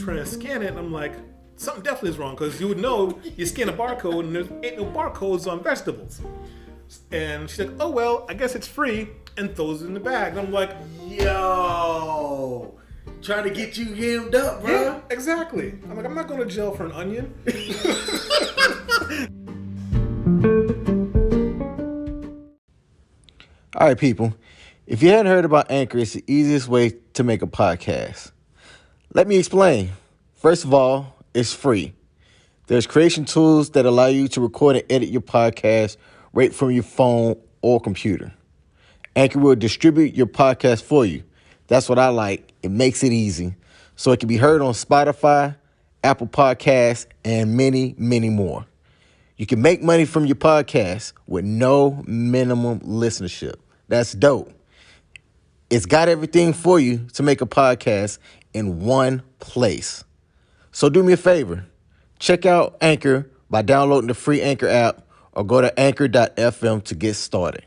trying to scan it, and I'm like, something definitely is wrong, because you would know you scan a barcode and there ain't no barcodes on vegetables. And she's like, oh well, I guess it's free, and throws it in the bag. And I'm like, yo, trying to get you hemmed up, bro. yeah, exactly. I'm like, I'm not going to jail for an onion. All right, people. If you hadn't heard about Anchor, it's the easiest way to make a podcast. Let me explain. First of all, it's free. There's creation tools that allow you to record and edit your podcast right from your phone or computer. Anchor will distribute your podcast for you. That's what I like. It makes it easy. So it can be heard on Spotify, Apple Podcasts, and many, many more. You can make money from your podcast with no minimum listenership. That's dope. It's got everything for you to make a podcast in one place. So do me a favor. Check out Anchor by downloading the free Anchor app or go to anchor.fm to get started.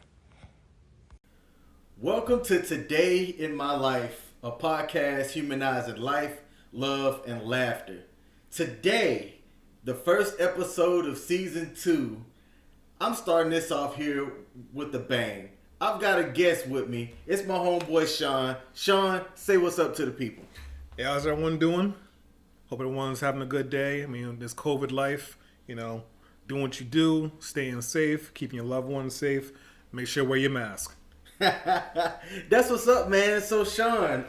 Welcome to Today in My Life, a podcast humanizing life, love, and laughter. Today, the first episode of season 2, I'm starting this off here with a bang. I've got a guest with me. It's my homeboy, Sean. Sean, say what's up to the people. Yeah, how's everyone doing? Hope everyone's having a good day. I mean, this COVID life, doing what you do, staying safe, keeping your loved ones safe. Make sure you wear your mask. That's what's up, man. So, Sean,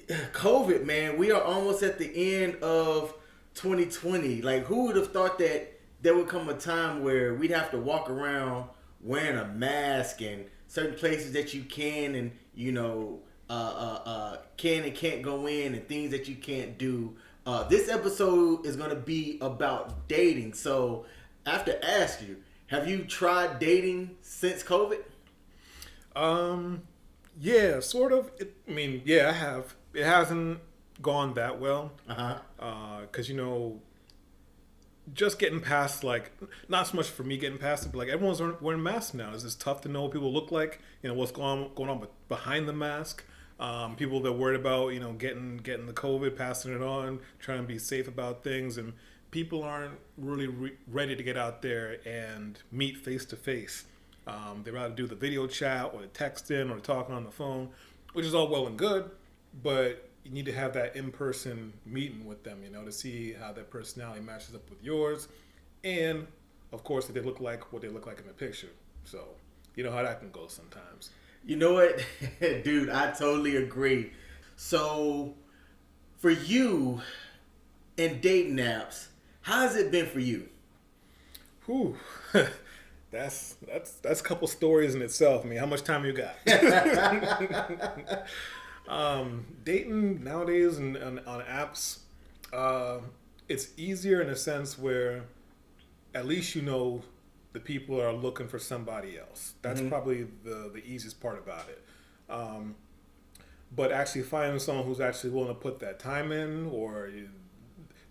COVID, man, we are almost at the end of 2020. Like, who would have thought that there would come a time where we'd have to walk around wearing a mask and certain places that you can and, can and can't go in and things that you can't do. This episode is going to be about dating. So I have to ask you, have you tried dating since COVID? Yeah, sort of. I have. It hasn't gone that well. Because, just getting past, not so much for me getting past it, but everyone's wearing masks now. It's just tough to know what people look like, what's going on behind the mask. People that are worried about, getting the COVID, passing it on, trying to be safe about things, and people aren't really ready to get out there and meet face to face. They rather do the video chat or the texting or talking on the phone, which is all well and good, but you need to have that in-person meeting with them, to see how their personality matches up with yours, and of course if they look like what they look like in the picture. So you know how that can go sometimes. You know what? Dude, I totally agree. So, for you and dating apps, how has it been for you? Whew. That's a couple stories in itself. I mean, how much time you got? Dating nowadays on apps, it's easier in a sense where at least the people are looking for somebody else. That's probably the easiest part about it. But actually finding someone who's actually willing to put that time in, or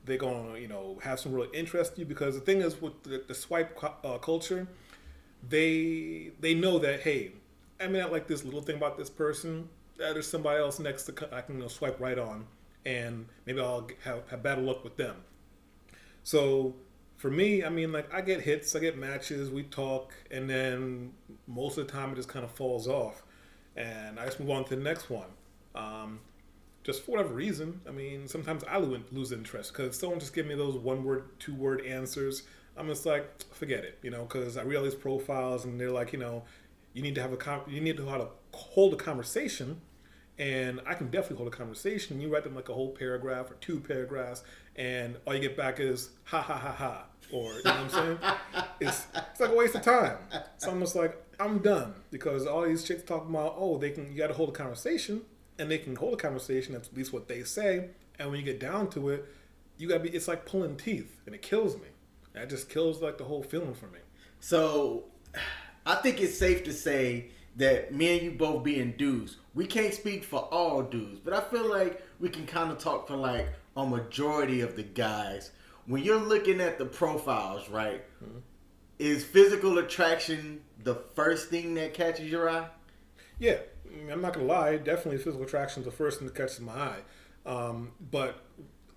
they're going to, have some real interest in you. Because the thing is with the swipe culture, they know that, hey, I may not like this little thing about this person. There's somebody else next to I can swipe right on, and maybe I'll have better luck with them. So for me, I get hits, I get matches, we talk, and then most of the time it just kind of falls off, and I just move on to the next one. Just for whatever reason, sometimes I lose interest because someone just give me those 1-word, 2-word answers. I'm just like, forget it, because I read all these profiles and they're like, you need to know how to hold a conversation. And I can definitely hold a conversation. You write them like a whole paragraph or 2 paragraphs, and all you get back is ha ha ha ha, or you know what I'm saying? It's like a waste of time. So I'm just like, I'm done, because all these chicks talking about, you got to hold a conversation, and they can hold a conversation. That's at least what they say. And when you get down to it, it's like pulling teeth, and it kills me. That just kills the whole feeling for me. So I think it's safe to say that me and you both being dudes, we can't speak for all dudes, but I feel like we can kind of talk for a majority of the guys. When you're looking at the profiles, right, is physical attraction the first thing that catches your eye? Yeah, I'm not gonna lie, definitely physical attraction is the first thing that catches my eye. But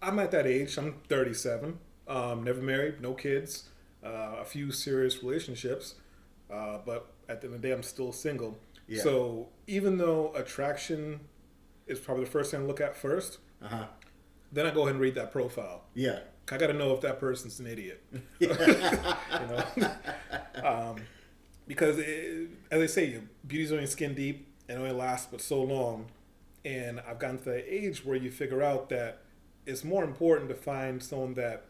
I'm at that age. I'm 37. Never married, no kids, a few serious relationships. But at the end of the day, I'm still single. Yeah. So even though attraction is probably the first thing I look at first, then I go ahead and read that profile. Yeah. I got to know if that person's an idiot. You know? Because as they say, beauty's only skin deep and only lasts but so long. And I've gotten to that age where you figure out that it's more important to find someone that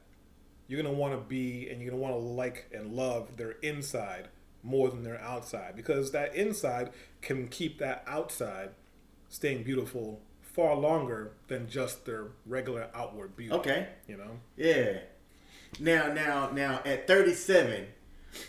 you're going to want to be and you're going to want to like and love their inside more than their outside. Because that inside can keep that outside staying beautiful far longer than just their regular outward beauty. Okay. You know? Yeah. Now, at 37,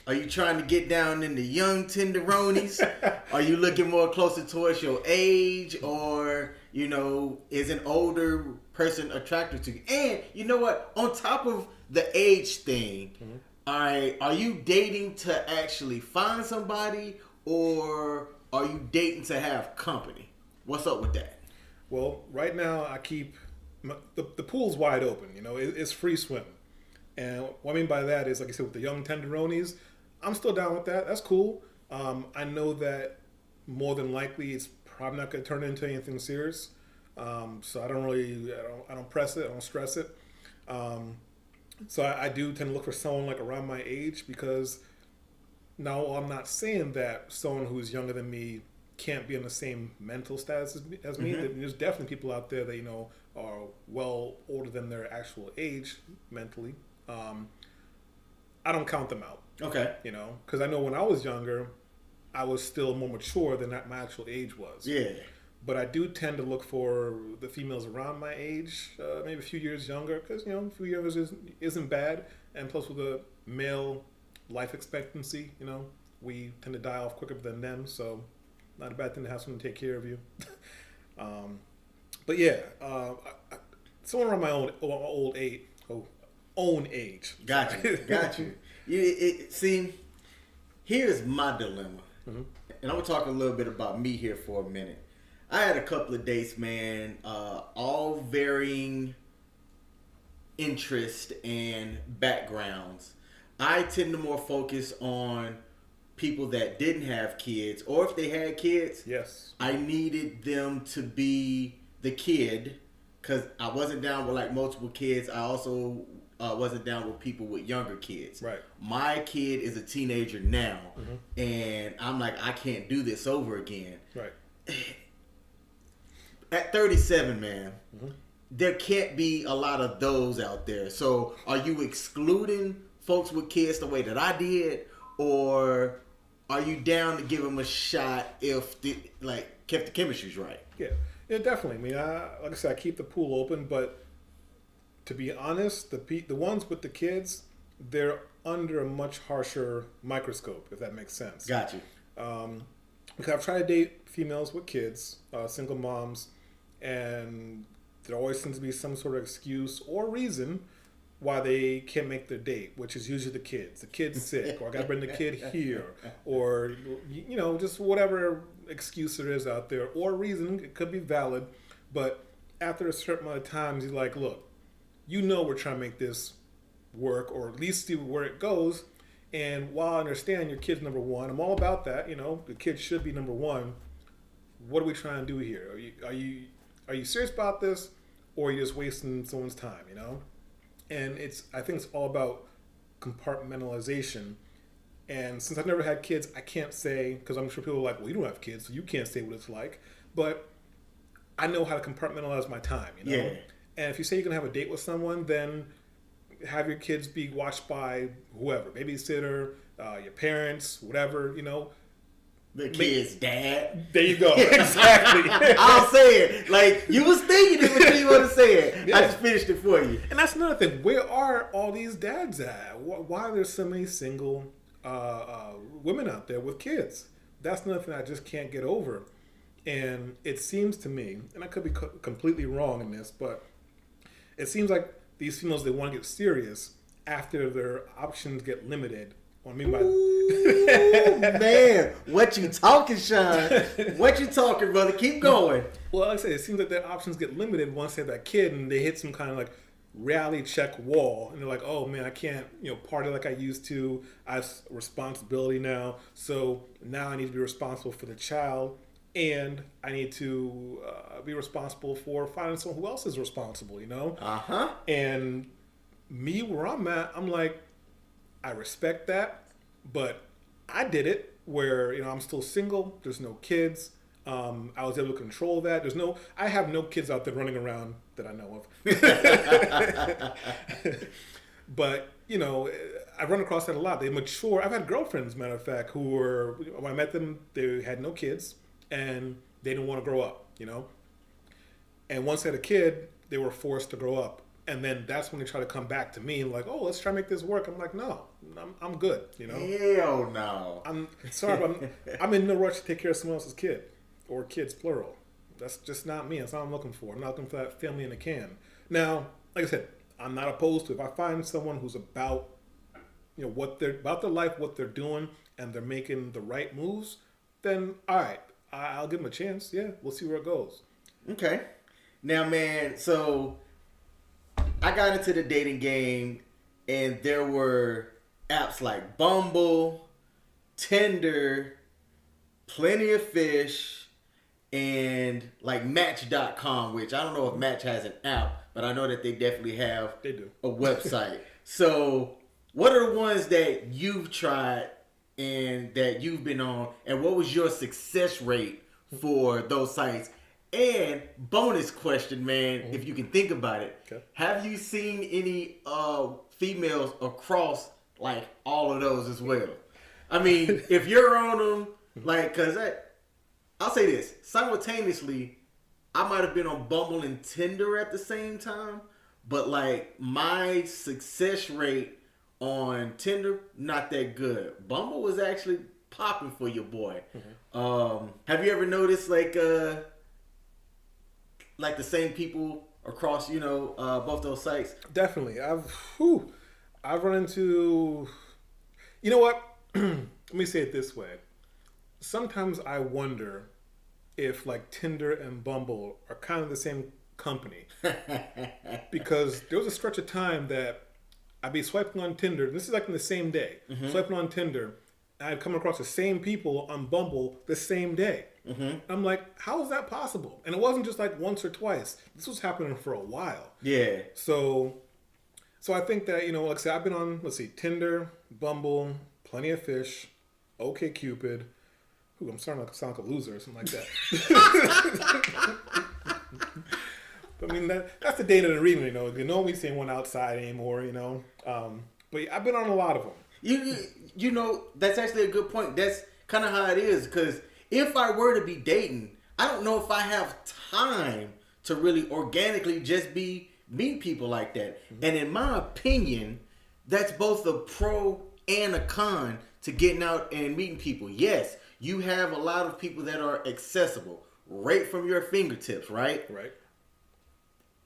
are you trying to get down in the young tenderonies? Are you looking more closer towards your age, or is an older person attractive to you? And you know what? On top of the age thing, are you dating to actually find somebody, or are you dating to have company? What's up with that? Well, right now I keep the pool's wide open. It's free swim, and what I mean by that is, like I said, with the young tenderonis, I'm still down with that. That's cool. I know that more than likely it's probably not going to turn into anything serious, so I don't press it. I don't stress it. So I do tend to look for someone like around my age, because now I'm not saying that someone who's younger than me can't be in the same mental status as me. There's definitely people out there that are well older than their actual age mentally. I don't count them out. Okay. Because I know when I was younger, I was still more mature than my actual age was. Yeah. But I do tend to look for the females around my age, maybe a few years younger, because a few years isn't bad. And plus, with the male life expectancy, we tend to die off quicker than them, so not a bad thing to have someone take care of you. But yeah, someone around my own age. Got you. See, here's my dilemma, and I'm gonna talk a little bit about me here for a minute. I had a couple of dates, man, all varying interest and backgrounds. I tend to more focus on people that didn't have kids, or if they had kids, yes, I needed them to be the kid, because I wasn't down with like multiple kids. I also wasn't down with people with younger kids. Right. My kid is a teenager now, and I'm like, I can't do this over again. Right. At 37, man, there can't be a lot of those out there. So are you excluding folks with kids the way that I did, or are you down to give them a shot if the chemistry's right? Yeah, definitely. I mean, like I said, I keep the pool open, but to be honest, the ones with the kids, they're under a much harsher microscope, if that makes sense. Got you. Because I've tried to date females with kids, single moms, and there always seems to be some sort of excuse or reason why they can't make their date, which is usually the kids. The kid's sick, or I got to bring the kid here, or just whatever excuse there is out there, or reason. It could be valid, but after a certain amount of times, you're like, look, we're trying to make this work, or at least see where it goes. And while I understand your kid's number one, I'm all about that. The kid should be number one. What are we trying to do here? Are you serious about this, or are you just wasting someone's time? And I think it's all about compartmentalization. And since I've never had kids, I can't say, because I'm sure people are like, well, you don't have kids, so you can't say what it's like. But I know how to compartmentalize my time. Yeah. And if you say you're gonna have a date with someone, then have your kids be watched by whoever, babysitter, your parents, whatever, The kid's dad. There you go. Exactly. I'll say it. Like, you was thinking it before you want to say it. Yeah. I just finished it for you. And that's another thing. Where are all these dads at? Why are there so many single women out there with kids? That's another thing I just can't get over. And it seems to me, and I could be completely wrong in this, but it seems like these females, they want to get serious after their options get limited Well, I mean, Ooh, man, what you talking, Sean? What you talking, brother? Keep going. well, like I said, it seems like their options get limited once they have that kid and they hit some kind of like reality check wall, and they're like, "Oh man, I can't, party like I used to. I have responsibility now, so now I need to be responsible for the child, and I need to be responsible for finding someone who else is responsible." And me, where I'm at, I'm like, I respect that, but I did it where I'm still single. There's no kids. I was able to control that. I have no kids out there running around that I know of. But I run across that a lot. They mature. I've had girlfriends, matter of fact, who were, when I met them, they had no kids and they didn't want to grow up. And once they had a kid, they were forced to grow up. And then that's when they try to come back to me and like, "Oh, let's try to make this work." I'm like, "No, I'm good." Hell no. I'm sorry, but I'm in no rush to take care of someone else's kid, or kids plural. That's just not me. That's not what I'm looking for. I'm not looking for that family in a can. Now, like I said, I'm not opposed to it. If I find someone who's about what they're about their life, what they're doing, and they're making the right moves, then all right, I'll give them a chance. Yeah, we'll see where it goes. Okay. Now, man, so I got into the dating game, and there were apps like Bumble, Tinder, Plenty of Fish, and like Match.com, which I don't know if Match has an app, but I know that they definitely have a website. So what are the ones that you've tried and that you've been on, and what was your success rate for those sites? And bonus question, man, if you can think about it, have you seen any females across like all of those as well? I mean, if you're on them, like, cause I'll say this, simultaneously, I might have been on Bumble and Tinder at the same time, but like my success rate on Tinder, not that good. Bumble was actually popping for your boy. Have you ever noticed like the same people across, both those sites? Definitely. I've run into, you know what? Let me say it this way. Sometimes I wonder if like Tinder and Bumble are kind of the same company. Because there was a stretch of time that I'd be swiping on Tinder. This is like in the same day. Swiping on Tinder. And I'd come across the same people on Bumble the same day. I'm like, how is that possible? And it wasn't just like once or twice. This was happening for a while. Yeah. So I think that, like I said, I've been on, Tinder, Bumble, Plenty of Fish, OkCupid. Ooh, I'm starting to sound like a loser or something like that. I mean, that's the data to read, You know me saying one outside anymore, But yeah, I've been on a lot of them. You know, that's actually a good point. That's kind of how it is, because if I were to be dating, I don't know if I have time to really organically just be meet people like that. And in my opinion, that's both a pro and a con to getting out and meeting people. Yes, you have a lot of people that are accessible right from your fingertips, right? Right.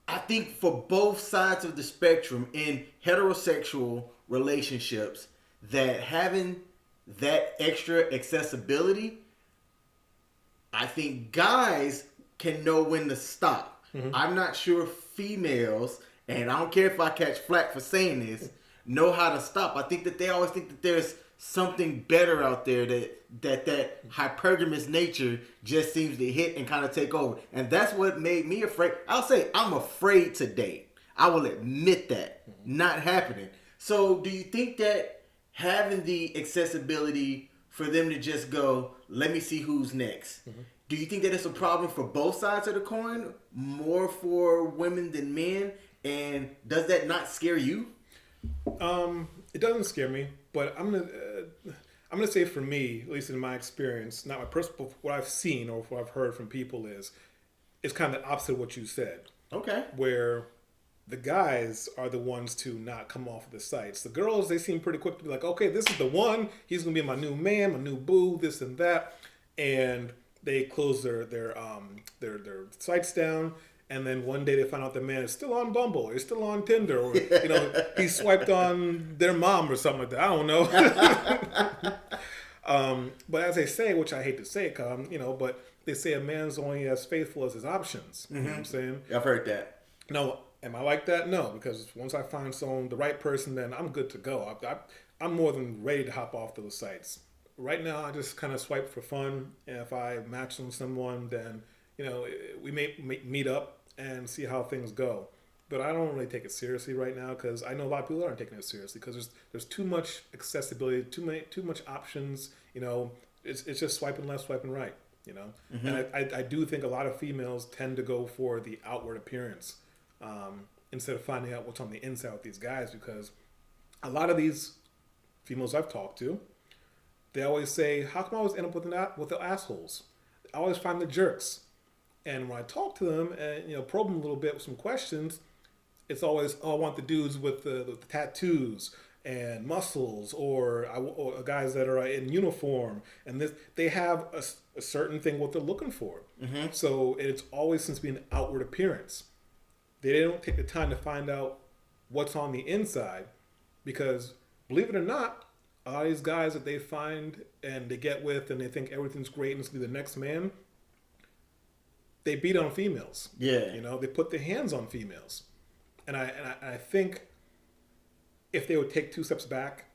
I think for both sides of the spectrum in heterosexual relationships, that having that extra accessibility, I think guys can know when to stop. I'm not sure females, and I don't care if I catch flack for saying this, know how to stop. I think that they always think that there's something better out there, that hypergamous nature just seems to hit and kind of take over. And that's what made me afraid. I'll say I'm afraid to date. I will admit that. Not happening. So do you think that having the accessibility for them to just go, let me see who's next, do you think that it's a problem for both sides of the coin, more for women than men? And does that not scare you? It doesn't scare me, but I'm gonna say for me, at least in my experience, not my personal, what I've seen or what I've heard from people is kind of the opposite of what you said. Okay. Where the guys are the ones to not come off of the sites. The girls, they seem pretty quick to be like, okay, this is the one. He's gonna be my new man, my new boo, this and that, and they close their sites down. and then one day they find out the man is still on Bumble, or he's still on Tinder, or he swiped on their mom or something like that. I don't know. But as they say, which I hate to say, but they say a man's only as faithful as his options. You know what I'm saying? I've heard that. No, am I like that? No, because once I find the right person, then I'm good to go. I'm more than ready to hop off those sites. Right now, I just kind of swipe for fun. And if I match with someone, then we may meet up and see how things go. But I don't really take it seriously right now because I know a lot of people aren't taking it seriously because there's too much accessibility, too much options. It's just swiping left, swiping right. And I do think a lot of females tend to go for the outward appearance instead of finding out what's on the inside with these guys, because a lot of these females I've talked to, they always say, how come I always end up with the assholes? I always find the jerks. And when I talk to them and probe them a little bit with some questions, it's always, I want the dudes with the tattoos and muscles, or guys that are in uniform, and they have a certain thing what they're looking for. So it's always seems to be an outward appearance. They don't take the time to find out what's on the inside, because believe it or not, a lot of these guys that they find and they get with and they think everything's great and it's gonna be the next man, they beat on females. Yeah. They put their hands on females. And I think if they would take 2 steps back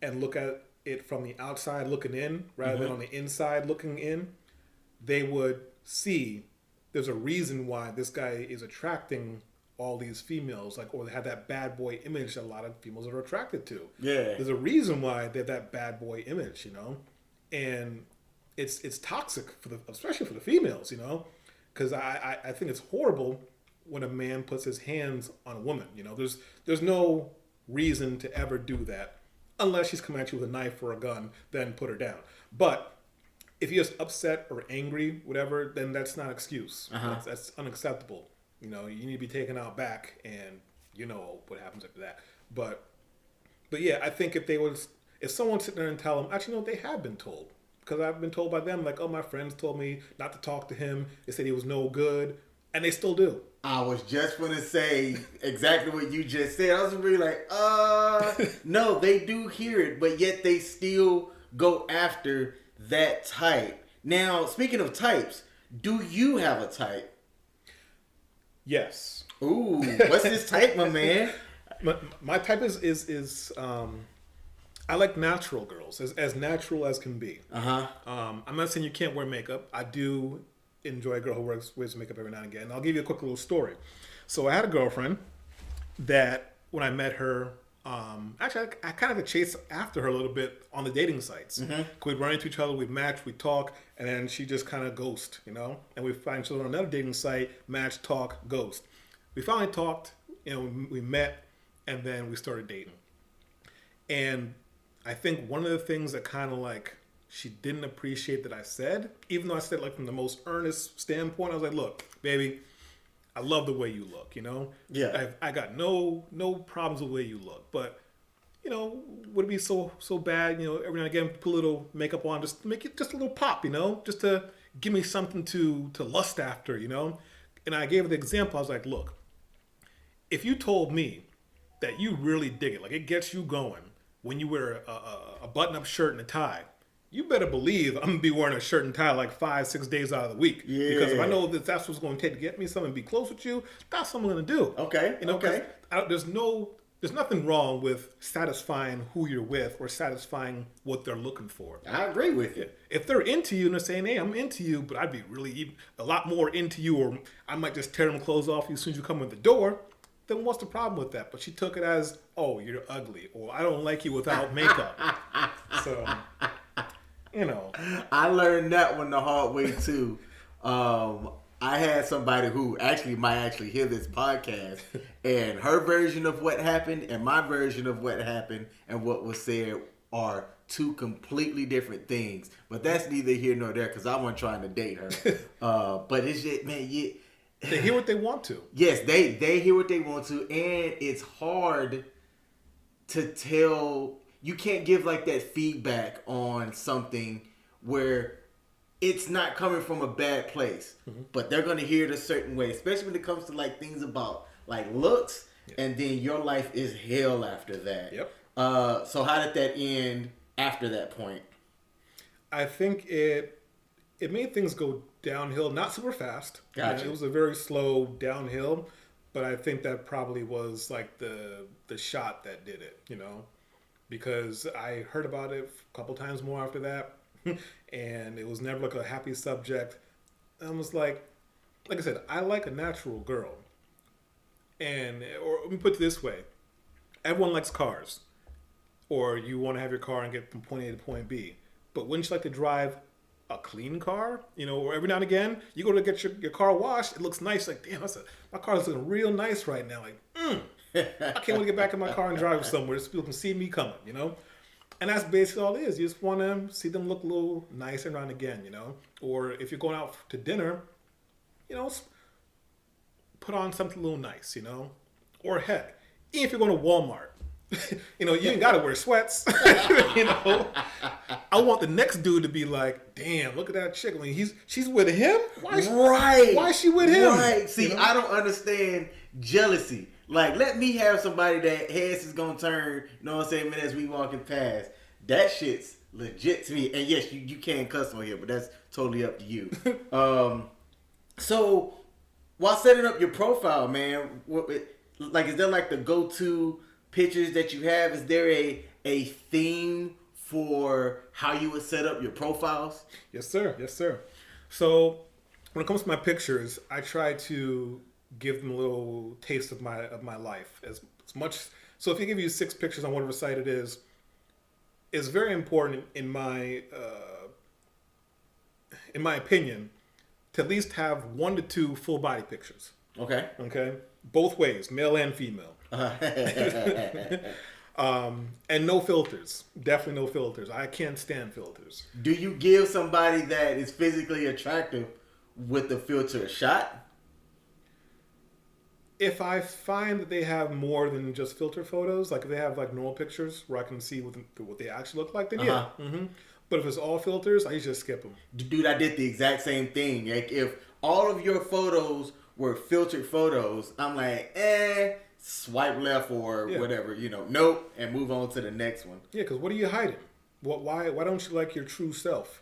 and look at it from the outside looking in rather than on the inside looking in, they would see there's a reason why this guy is attracting all these females, or they have that bad boy image that a lot of females are attracted to. Yeah. There's a reason why they have that bad boy image, and it's toxic especially for the females, because I think it's horrible when a man puts his hands on a woman. There's no reason to ever do that unless she's coming at you with a knife or a gun, then put her down. But if you're just upset or angry, whatever, then that's not an excuse. That's unacceptable. You need to be taken out back, and what happens after that. But yeah, I think if someone sit there and tell them, actually, no, they have been told, because I've been told by them, like, oh, my friends told me not to talk to him. They said he was no good, and they still do. I was just going to say exactly what you just said. I was really like, no, they do hear it, but yet they still go after that type. Now, speaking of types, do you have a type? Yes. Ooh, what's this type, my man? My type is I like natural girls, as natural as can be. I'm not saying you can't wear makeup. I do enjoy a girl who wears makeup every now and again. And I'll give you a quick little story. So I had a girlfriend that when I met her, actually I kind of had to chase after her a little bit on the dating sites. We'd run into each other, we'd match, we'd talk, and then she just kind of ghost, And we find each other on another dating site, match, talk, ghost. We finally talked, we met, and then we started dating. And I think one of the things that kind of she didn't appreciate that I said, even though I said from the most earnest standpoint, I was like, look, baby, I love the way you look, Yeah. I got no problems with the way you look, but would it be so bad, every now and again put a little makeup on, just to make it just a little pop, just to give me something to lust after, And I gave her the example. I was like, look, if you told me that you really dig it, it gets you going when you wear a button-up shirt and a tie, you better believe I'm going to be wearing a shirt and tie 5-6 days out of the week. Yeah. Because if I know that that's what's going to take to get me something and be close with you, that's what I'm going to do. Okay. Okay. There's nothing wrong with satisfying who you're with or satisfying what they're looking for. I agree with you. If they're into you and they're saying, hey, I'm into you, but I'd be really a lot more into you, or I might just tear them clothes off you as soon as you come in the door, then what's the problem with that? But she took it as, oh, you're ugly, or I don't like you without makeup. So, I learned that one the hard way too. I had somebody who might hear this podcast, and her version of what happened and my version of what happened and what was said are 2 completely different things. But that's neither here nor there, because I wasn't trying to date her. But it's just, man, they hear what they want to. Yes, they hear what they want to, and it's hard to tell. You can't give that feedback on something where it's not coming from a bad place, but they're gonna hear it a certain way, especially when it comes to like things about like looks, and then your life is hell after that. Yep. So how did that end after that point? I think it made things go downhill, not super fast. Gotcha. It was a very slow downhill, but I think that probably was like the shot that did it, because I heard about it a couple times more after that, and it was never like a happy subject. I was like I said, I like a natural girl, or let me put it this way: everyone likes cars, or you want to have your car and get from point A to point B. But wouldn't you like to drive a clean car? Or every now and again, you go to get your car washed, it looks nice. Like, damn, my car's looking real nice right now. Like, I can't wait to get back in my car and drive somewhere so people can see me coming, And that's basically all it is. You just want to see them look a little nice and around again, Or if you're going out to dinner, put on something a little nice, Or heck, even if you're going to Walmart, you ain't got to wear sweats. I want the next dude to be like, damn, look at that chick. I mean, she's with him? Why is she with him? Right. See, I don't understand jealousy. Like, let me have somebody that heads is going to turn, as we walking past. That shit's legit to me. And yes, you can cuss on here, but that's totally up to you. So, while setting up your profile, man, is there like the go-to pictures that you have? Is there a theme for how you would set up your profiles? Yes, sir. So when it comes to my pictures, I try to give them a little taste of my life as much. So if you give you 6 pictures on whatever site it is, it's very important in my opinion to at least have 1 to 2 full body pictures. Okay. Both ways, male and female. And no filters. Definitely no filters. I can't stand filters. Do you give somebody that is physically attractive with the filter a shot? If I find that they have more than just filter photos, like if they have like normal pictures where I can see what they actually look like, then yeah. But if it's all filters, I usually just skip them. Dude, I did the exact same thing. Like if all of your photos were filtered photos, I'm like, swipe left or whatever, nope, and move on to the next one. Yeah, because what are you hiding? Why don't you like your true self,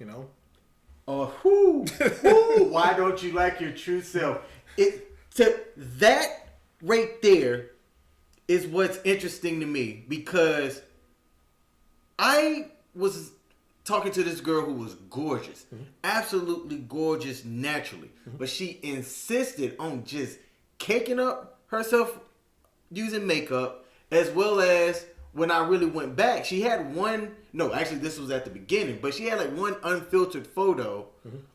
Why don't you like your true self? That right there is what's interesting to me, because I was talking to this girl who was gorgeous, absolutely gorgeous naturally, but she insisted on just caking up herself using makeup, as well as when I really went back, she had this was at the beginning, but she had like one unfiltered photo,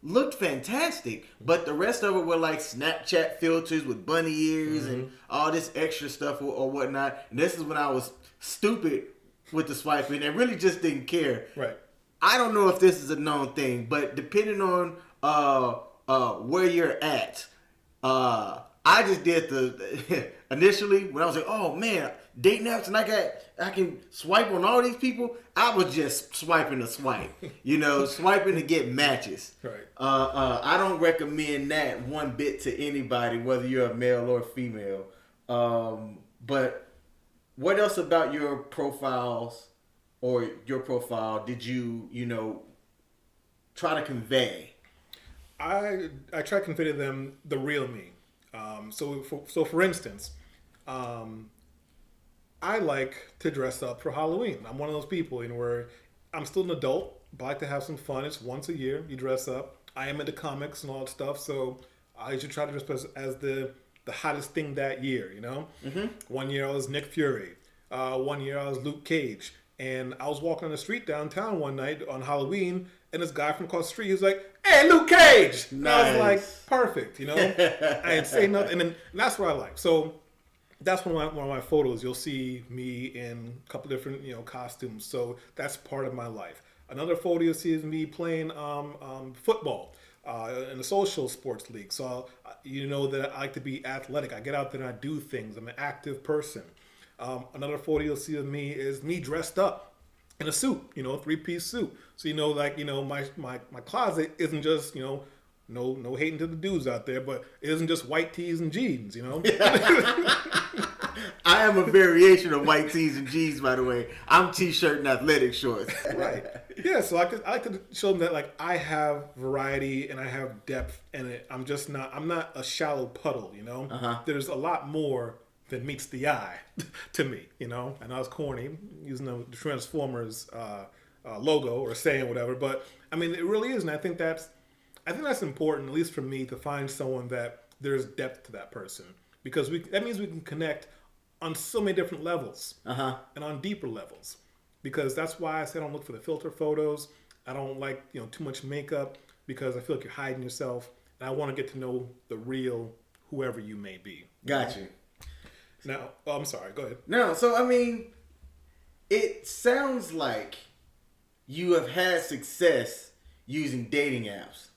looked fantastic, but the rest of it were like Snapchat filters with bunny ears and all this extra stuff or whatnot. And this is when I was stupid with the swiping and really just didn't care. Right. I don't know if this is a known thing, but depending on where you're at, I just did initially when I was like, oh man, dating apps and I can swipe on all these people. I was just swiping to swipe, swiping to get matches. Right. I don't recommend that one bit to anybody, whether you're a male or female. But what else about your profiles or your profile did you try to convey? I try to convey to them the real me. So for instance, I like to dress up for Halloween. I'm one of those people, where I'm still an adult, but I like to have some fun. It's once a year. You dress up. I am into comics and all that stuff, so I usually try to dress up as the hottest thing that year, One year I was Nick Fury. One year I was Luke Cage. And I was walking on the street downtown one night on Halloween, and this guy from across the street, he was like, "Hey, Luke Cage!" And I was like, perfect, I didn't say nothing. And that's what I like. So that's one of my photos. You'll see me in a couple different, costumes. So that's part of my life. Another photo you'll see is me playing football in a social sports league. So that I like to be athletic. I get out there and I do things. I'm an active person. Another photo you'll see of me is me dressed up. in a suit, you know, a 3-piece suit. So, you know, like, you know, my closet isn't just, you know, no hating to the dudes out there, but it isn't just white tees and jeans, you know? I am a variation of white tees and jeans, by the way. I'm t-shirt and athletic shorts. Right. Yeah, so I could show them that, like, I have variety and I have depth in it. I'm not a shallow puddle, you know? There's a lot more than meets the eye to me, you know? And I was corny using the Transformers logo or saying whatever, but I mean, it really is, and I think that's important, at least for me, to find someone that there's depth to that person, because that means we can connect on so many different levels and on deeper levels. Because that's why I said I don't look for the filter photos. I don't like, you know, too much makeup, because I feel like you're hiding yourself, and I want to get to know the real whoever you may be. Got you. Now, I'm sorry. Go ahead. No, so I mean, it sounds like you have had success using dating apps.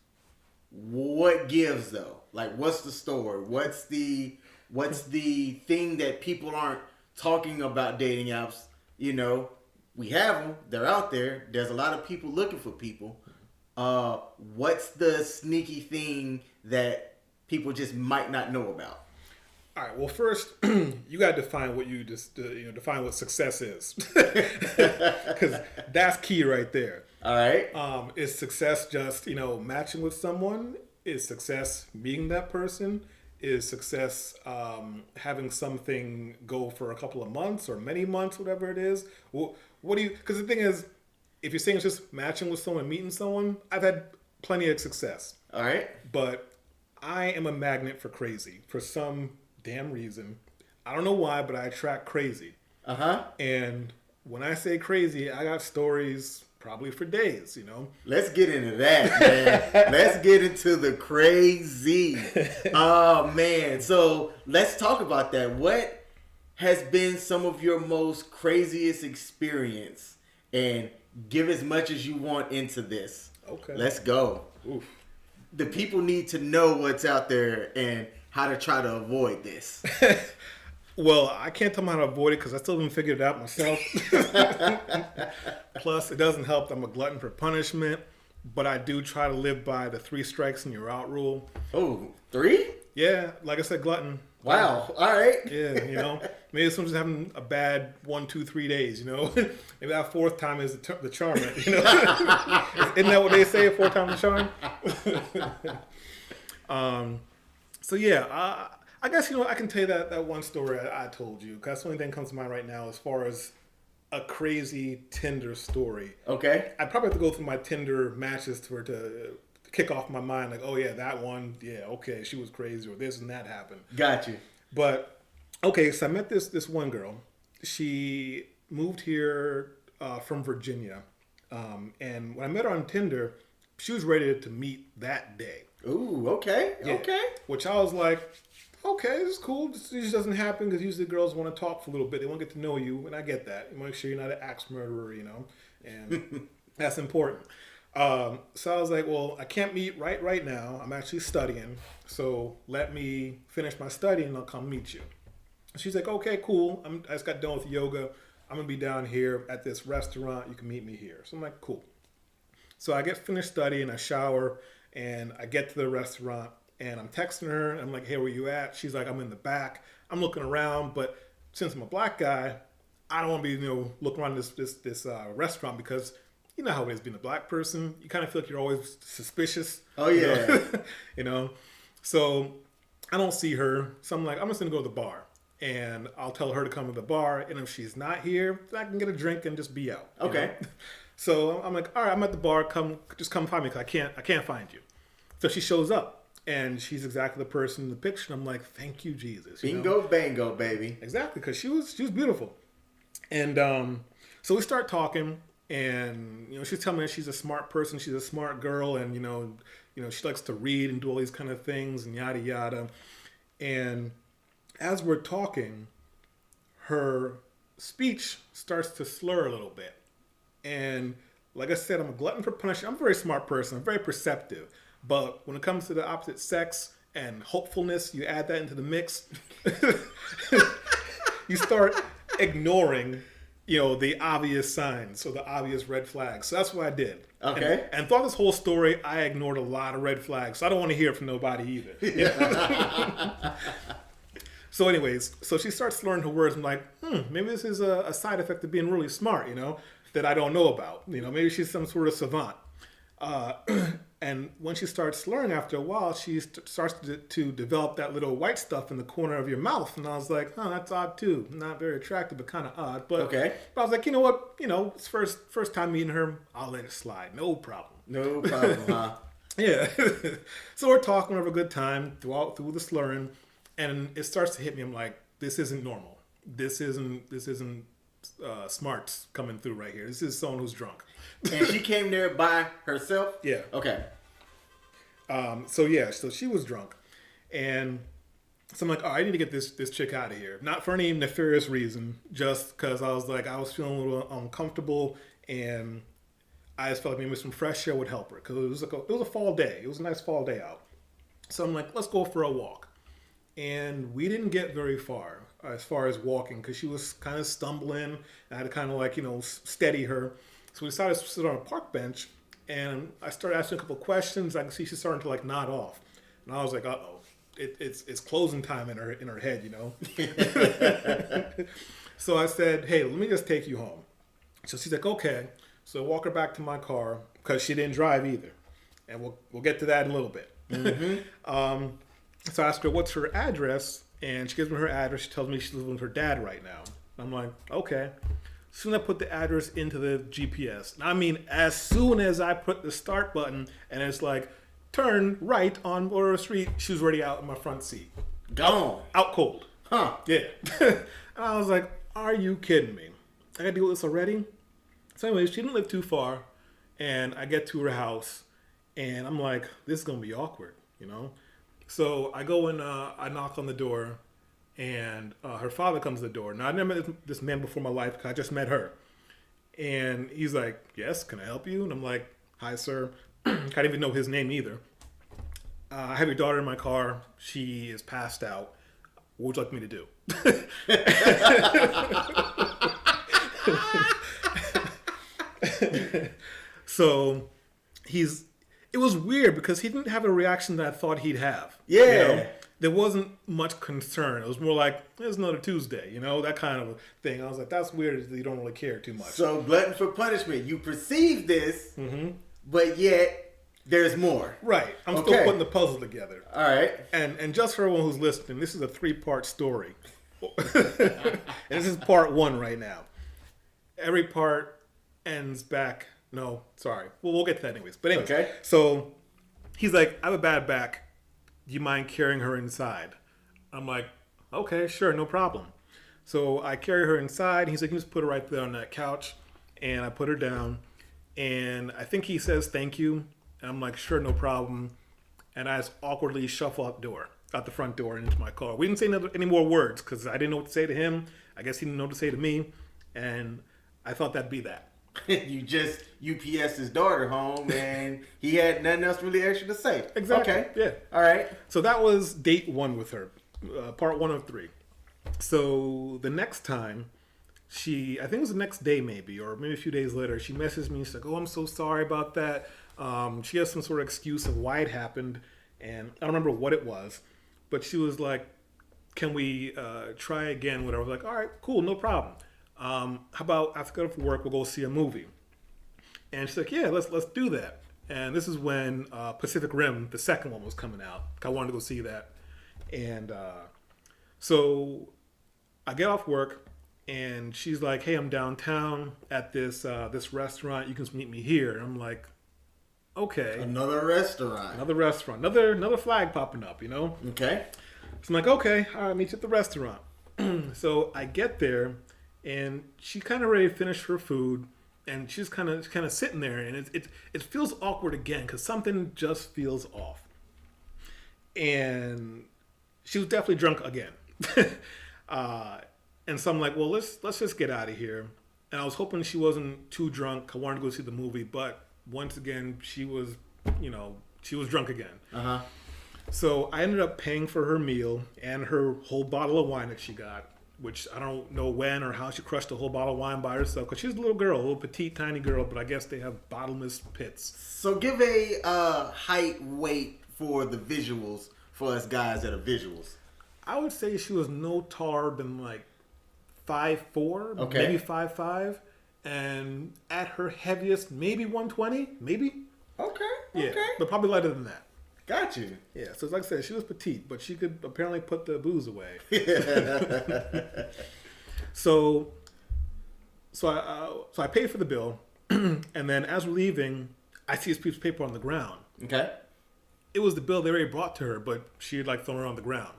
What gives though? Like, what's the story? What's the thing that people aren't talking about dating apps? You know, we have them. They're out there. There's a lot of people looking for people. What's the sneaky thing that people just might not know about? All right. Well, first, you got to define what define what success is, because that's key right there. All right. Is success just, you know, matching with someone? Is success meeting that person? Is success having something go for a couple of months or many months, whatever it is? Well, what do you? Because the thing is, if you're saying it's just matching with someone, meeting someone, I've had plenty of success. All right. But I am a magnet for crazy for some damn reason. I don't know why, but I attract crazy. And when I say crazy, I got stories probably for days, you know. Let's get into that, man. Let's get into the crazy. Oh, man. So let's talk about that. What has been some of your most craziest experience? And give as much as you want into this. Okay. Let's go. Oof. The people need to know what's out there and how to try to avoid this. Well, I can't tell them how to avoid it because I still haven't figured it out myself. Plus, it doesn't help that I'm a glutton for punishment, but I do try to live by the 3 strikes and you're out rule. Oh, 3? Yeah, like I said, glutton. Wow. All right. Yeah, you know, maybe someone's having a bad 1, 2, 3 days, you know. Maybe that 4th time is the charm, you know. Isn't that what they say, 4th time's the charm? So yeah, I guess, you know, I can tell you that one story I told you, because that's the only thing that comes to mind right now as far as a crazy Tinder story. Okay. I'd probably have to go through my Tinder matches to kick off my mind, like, oh yeah, that one, yeah, okay, she was crazy, or this and that happened. Got you. But okay, so I met this one girl. She moved here from Virginia, and when I met her on Tinder, she was ready to meet that day. Ooh, okay, Yeah. okay. Which I was like, okay, this is cool. This just doesn't happen because usually girls want to talk for a little bit. They want to get to know you, and I get that. You want to make sure you're not an axe murderer, you know, and that's important. So I was like, well, I can't meet right now. I'm actually studying, so let me finish my study and I'll come meet you. She's like, okay, cool. I just got done with yoga. I'm gonna be down here at this restaurant. You can meet me here. So I'm like, cool. So I get finished studying, I shower, and I get to the restaurant, and I'm texting her. And I'm like, hey, where you at? She's like, I'm in the back. I'm looking around, but since I'm a black guy, I don't want to be, you know, looking around this restaurant because you know how it is being a black person. You kind of feel like you're always suspicious. Oh yeah. You know? You know? So I don't see her. So I'm like, I'm just gonna go to the bar, and I'll tell her to come to the bar. And if she's not here, I can get a drink and just be out. Okay. You know? So I'm like, all right, I'm at the bar. Come find me because I can't find you. So she shows up, and she's exactly the person in the picture. I'm like, thank you, Jesus. You Bingo, know? bango, baby. Exactly, because she was beautiful. And so we start talking, and you know, she's telling me that she's a smart person, she's a smart girl, and you know, she likes to read and do all these kind of things and yada yada. And as we're talking, her speech starts to slur a little bit. And like I said, I'm a glutton for punishment. I'm a very smart person. I'm very perceptive. But when it comes to the opposite sex and hopefulness, you add that into the mix. You start ignoring, the obvious signs or the obvious red flags. So that's what I did. Okay. And throughout this whole story, I ignored a lot of red flags. So I don't want to hear from nobody either. So anyways, so she starts slurring her words. I'm like, maybe this is a side effect of being really smart, that I don't know about. Maybe she's some sort of savant. And when she starts slurring after a while, she starts to develop that little white stuff in the corner of your mouth. And I was like, that's odd too. Not very attractive, but kind of odd. But, okay. But I was like, you know what? It's first time meeting her. I'll let it slide. No problem. No problem, huh? Yeah. So we're talking, we have a good time through the slurring. And it starts to hit me. I'm like, this isn't normal. This isn't smarts coming through right here. This is someone who's drunk. And she came there by herself? Yeah. Okay. So she was drunk. And so I'm like, I need to get this chick out of here. Not for any nefarious reason, just because I was feeling a little uncomfortable, and I just felt like maybe some fresh air would help her, because it was a fall day. It was a nice fall day out. So I'm like, let's go for a walk. And we didn't get very far as walking, because she was kind of stumbling, and I had to kind of steady her. So we decided to sit on a park bench, and I started asking a couple questions. I could see she's starting to nod off, and I was like, "Uh-oh, it's closing time in her head, So I said, "Hey, let me just take you home." So she's like, "Okay." So I walk her back to my car, because she didn't drive either, and we'll get to that in a little bit. Mm-hmm. So I asked her what's her address, and she gives me her address. She tells me she's living with her dad right now. I'm like, okay. Soon I put the address into the GPS. I mean, as soon as I put the start button and it's like, turn right on Laura Street, she was already out in my front seat. Gone. Out cold. Huh. Yeah. And I was like, are you kidding me? I got to deal with this already? So anyways, she didn't live too far, and I get to her house, and I'm like, this is going to be awkward, So I go and I knock on the door, and her father comes to the door. Now, I never met this man before in my life, because I just met her. And he's like, yes, can I help you? And I'm like, hi, sir. I didn't even know his name either. I have your daughter in my car. She is passed out. What would you like me to do? So it was weird, because he didn't have a reaction that I thought he'd have. Yeah. There wasn't much concern. It was more like, it's another Tuesday, that kind of thing. I was like, that's weird that you don't really care too much. So, glutton for punishment. You perceive this, but yet there's more. Right. I'm still putting the puzzle together. All right. And just for everyone who's listening, this is a 3-part story. And this is part 1 right now. Every part ends back. No, sorry. Well, we'll get to that anyways. But anyways, okay. So he's like, I have a bad back. Do you mind carrying her inside? I'm like, okay, sure, no problem. So I carry her inside. He's like, you just put her right there on that couch. And I put her down. And I think he says thank you. And I'm like, sure, no problem. And I just awkwardly shuffle out the front door and into my car. We didn't say any more words, because I didn't know what to say to him. I guess he didn't know what to say to me. And I thought that'd be that. You just UPS his daughter home, and he had nothing else really extra to say. Exactly. Okay. Yeah. All right. So that was date 1 with her, part 1 of 3. So the next time, I think it was the next day maybe, or maybe a few days later, she messaged me. She's like, oh, I'm so sorry about that. She has some sort of excuse of why it happened, and I don't remember what it was, but she was like, can we try again, whatever. I was like, all right, cool, no problem. How about after I get off work, we'll go see a movie? And she's like, yeah, let's do that. And this is when Pacific Rim, the second one, was coming out. I wanted to go see that. And so I get off work, and she's like, hey, I'm downtown at this restaurant. You can just meet me here. And I'm like, okay. Another restaurant. Another flag popping up, Okay. So I'm like, okay, all right, meet you at the restaurant. So I get there, and she's kind of ready to finish her food, and she's kind of sitting there, and it feels awkward again, because something just feels off. And she was definitely drunk again. And so I'm like, well, let's just get out of here. And I was hoping she wasn't too drunk. I wanted to go see the movie, but once again, she was drunk again. So I ended up paying for her meal and her whole bottle of wine that she got. which I don't know when or how she crushed a whole bottle of wine by herself, because she's a little girl, a little petite, tiny girl, but I guess they have bottomless pits. So give a height, weight for the visuals for us guys that are visuals. I would say she was no taller than like 5'4", okay, maybe 5'5", and at her heaviest, maybe 120, maybe. Okay. Yeah, okay. but probably lighter than that. Got you. Yeah, so like I said, she was petite, but she could apparently put the booze away. So I paid for the bill, and then as we're leaving, I see this piece of paper on the ground. Okay. It was the bill they already brought to her, but she had like thrown it on the ground.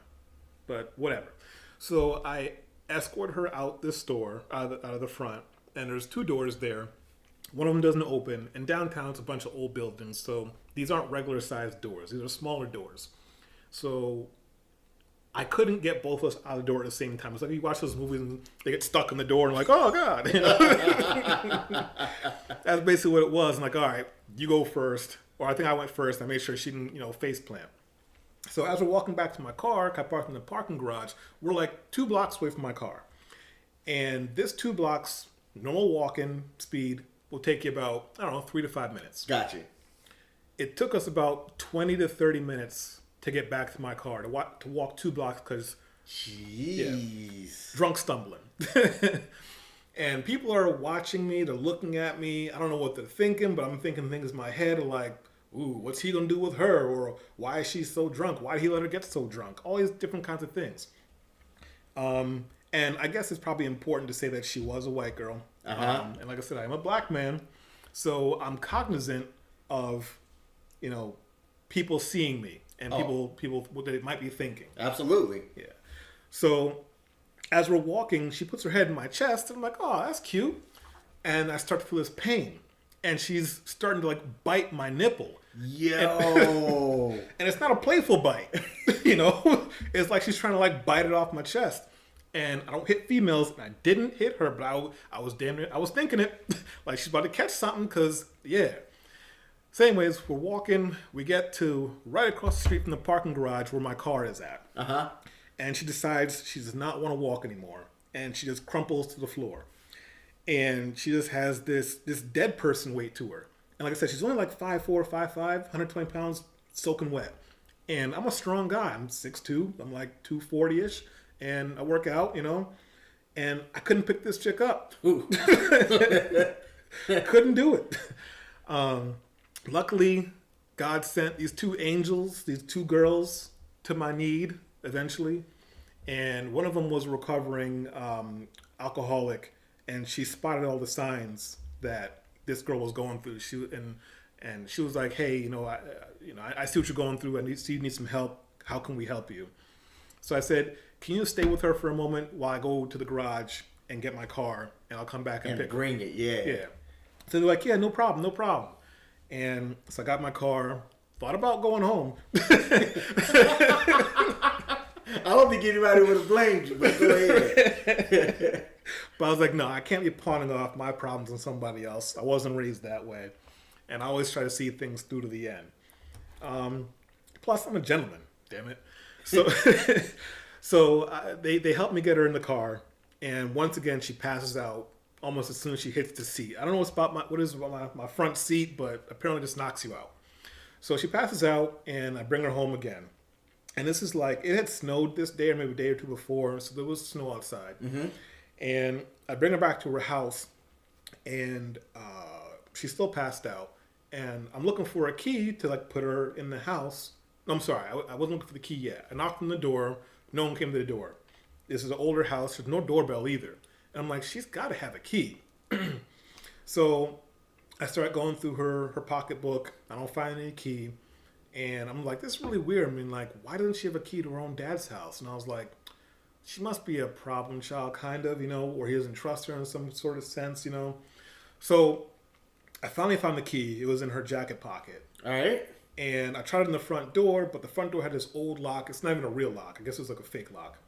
But whatever. So I escort her out this store, out of the front, and there's 2 doors there. One of them doesn't open, and downtown it's a bunch of old buildings, so these aren't regular sized doors. These are smaller doors. So I couldn't get both of us out of the door at the same time. It's like you watch those movies and they get stuck in the door and like, oh God. You know? That's basically what it was. I'm like, all right, you go first. Or I think I went first. I made sure she didn't, face plant. So as we're walking back to my car, I parked in the parking garage. We're like 2 blocks away from my car. And this 2 blocks, normal walking speed, will take you about, 3 to 5 minutes. Gotcha. It took us about 20 to 30 minutes to get back to my car, to walk 2 blocks because... Jeez. Drunk stumbling. And people are watching me, they're looking at me. I don't know what they're thinking, but I'm thinking things in my head like, ooh, what's he going to do with her? Or why is she so drunk? Why did he let her get so drunk? All these different kinds of things. And I guess it's probably important to say that she was a white girl. And like I said, I'm a black man. So I'm cognizant of, people seeing me and people what they might be thinking. Absolutely. Yeah. So as we're walking, she puts her head in my chest and I'm like, oh, that's cute. And I start to feel this pain. And she's starting to like bite my nipple. Yo. And it's not a playful bite. It's like she's trying to like bite it off my chest. And I don't hit females, and I didn't hit her, but I was damn near, I was thinking it. Like she's about to catch something, because, yeah. So anyways, we're walking, we get to right across the street from the parking garage where my car is at. And she decides she does not want to walk anymore. And she just crumples to the floor. And she just has this dead person weight to her. And like I said, she's only like 5'4", 5'5", 120 pounds soaking wet. And I'm a strong guy. I'm 6'2", I'm like 240-ish. And I work out, and I couldn't pick this chick up. Couldn't do it. Luckily, God sent these 2 angels, these 2 girls to my need eventually. And one of them was a recovering alcoholic, and she spotted all the signs that this girl was going through. She was like, hey, I see what you're going through. I see you need some help. How can we help you? So I said, can you stay with her for a moment while I go to the garage and get my car, and I'll come back and pick bring her. it, yeah. Yeah. So they're like, yeah, no problem. And so I got my car, thought about going home. I don't think anybody would have blamed you, but go ahead. But I was like, no, I can't be pawning off my problems on somebody else. I wasn't raised that way. And I always try to see things through to the end. Plus, I'm a gentleman, damn it. So they helped me get her in the car, and once again she passes out almost as soon as she hits the seat. I don't know what is about my front seat, but apparently just knocks you out. So she passes out, and I bring her home again. And this is like, it had snowed this day or maybe a day or 2 before, so there was snow outside. And I bring her back to her house, and she's still passed out. And I'm looking for a key to like put her in the house. No, I'm sorry, I wasn't looking for the key yet. I knocked on the door. No one came to the door. This is an older house. There's no doorbell either. And I'm like, she's got to have a key. So I start going through her pocketbook. I don't find any key. And I'm like, this is really weird. I mean, like, why doesn't she have a key to her own dad's house? And I was like, she must be a problem child, kind of, or he doesn't trust her in some sort of sense, So I finally found the key. It was in her jacket pocket. All right. And I tried it in the front door, but the front door had this old lock. It's not even a real lock. I guess it was like a fake lock.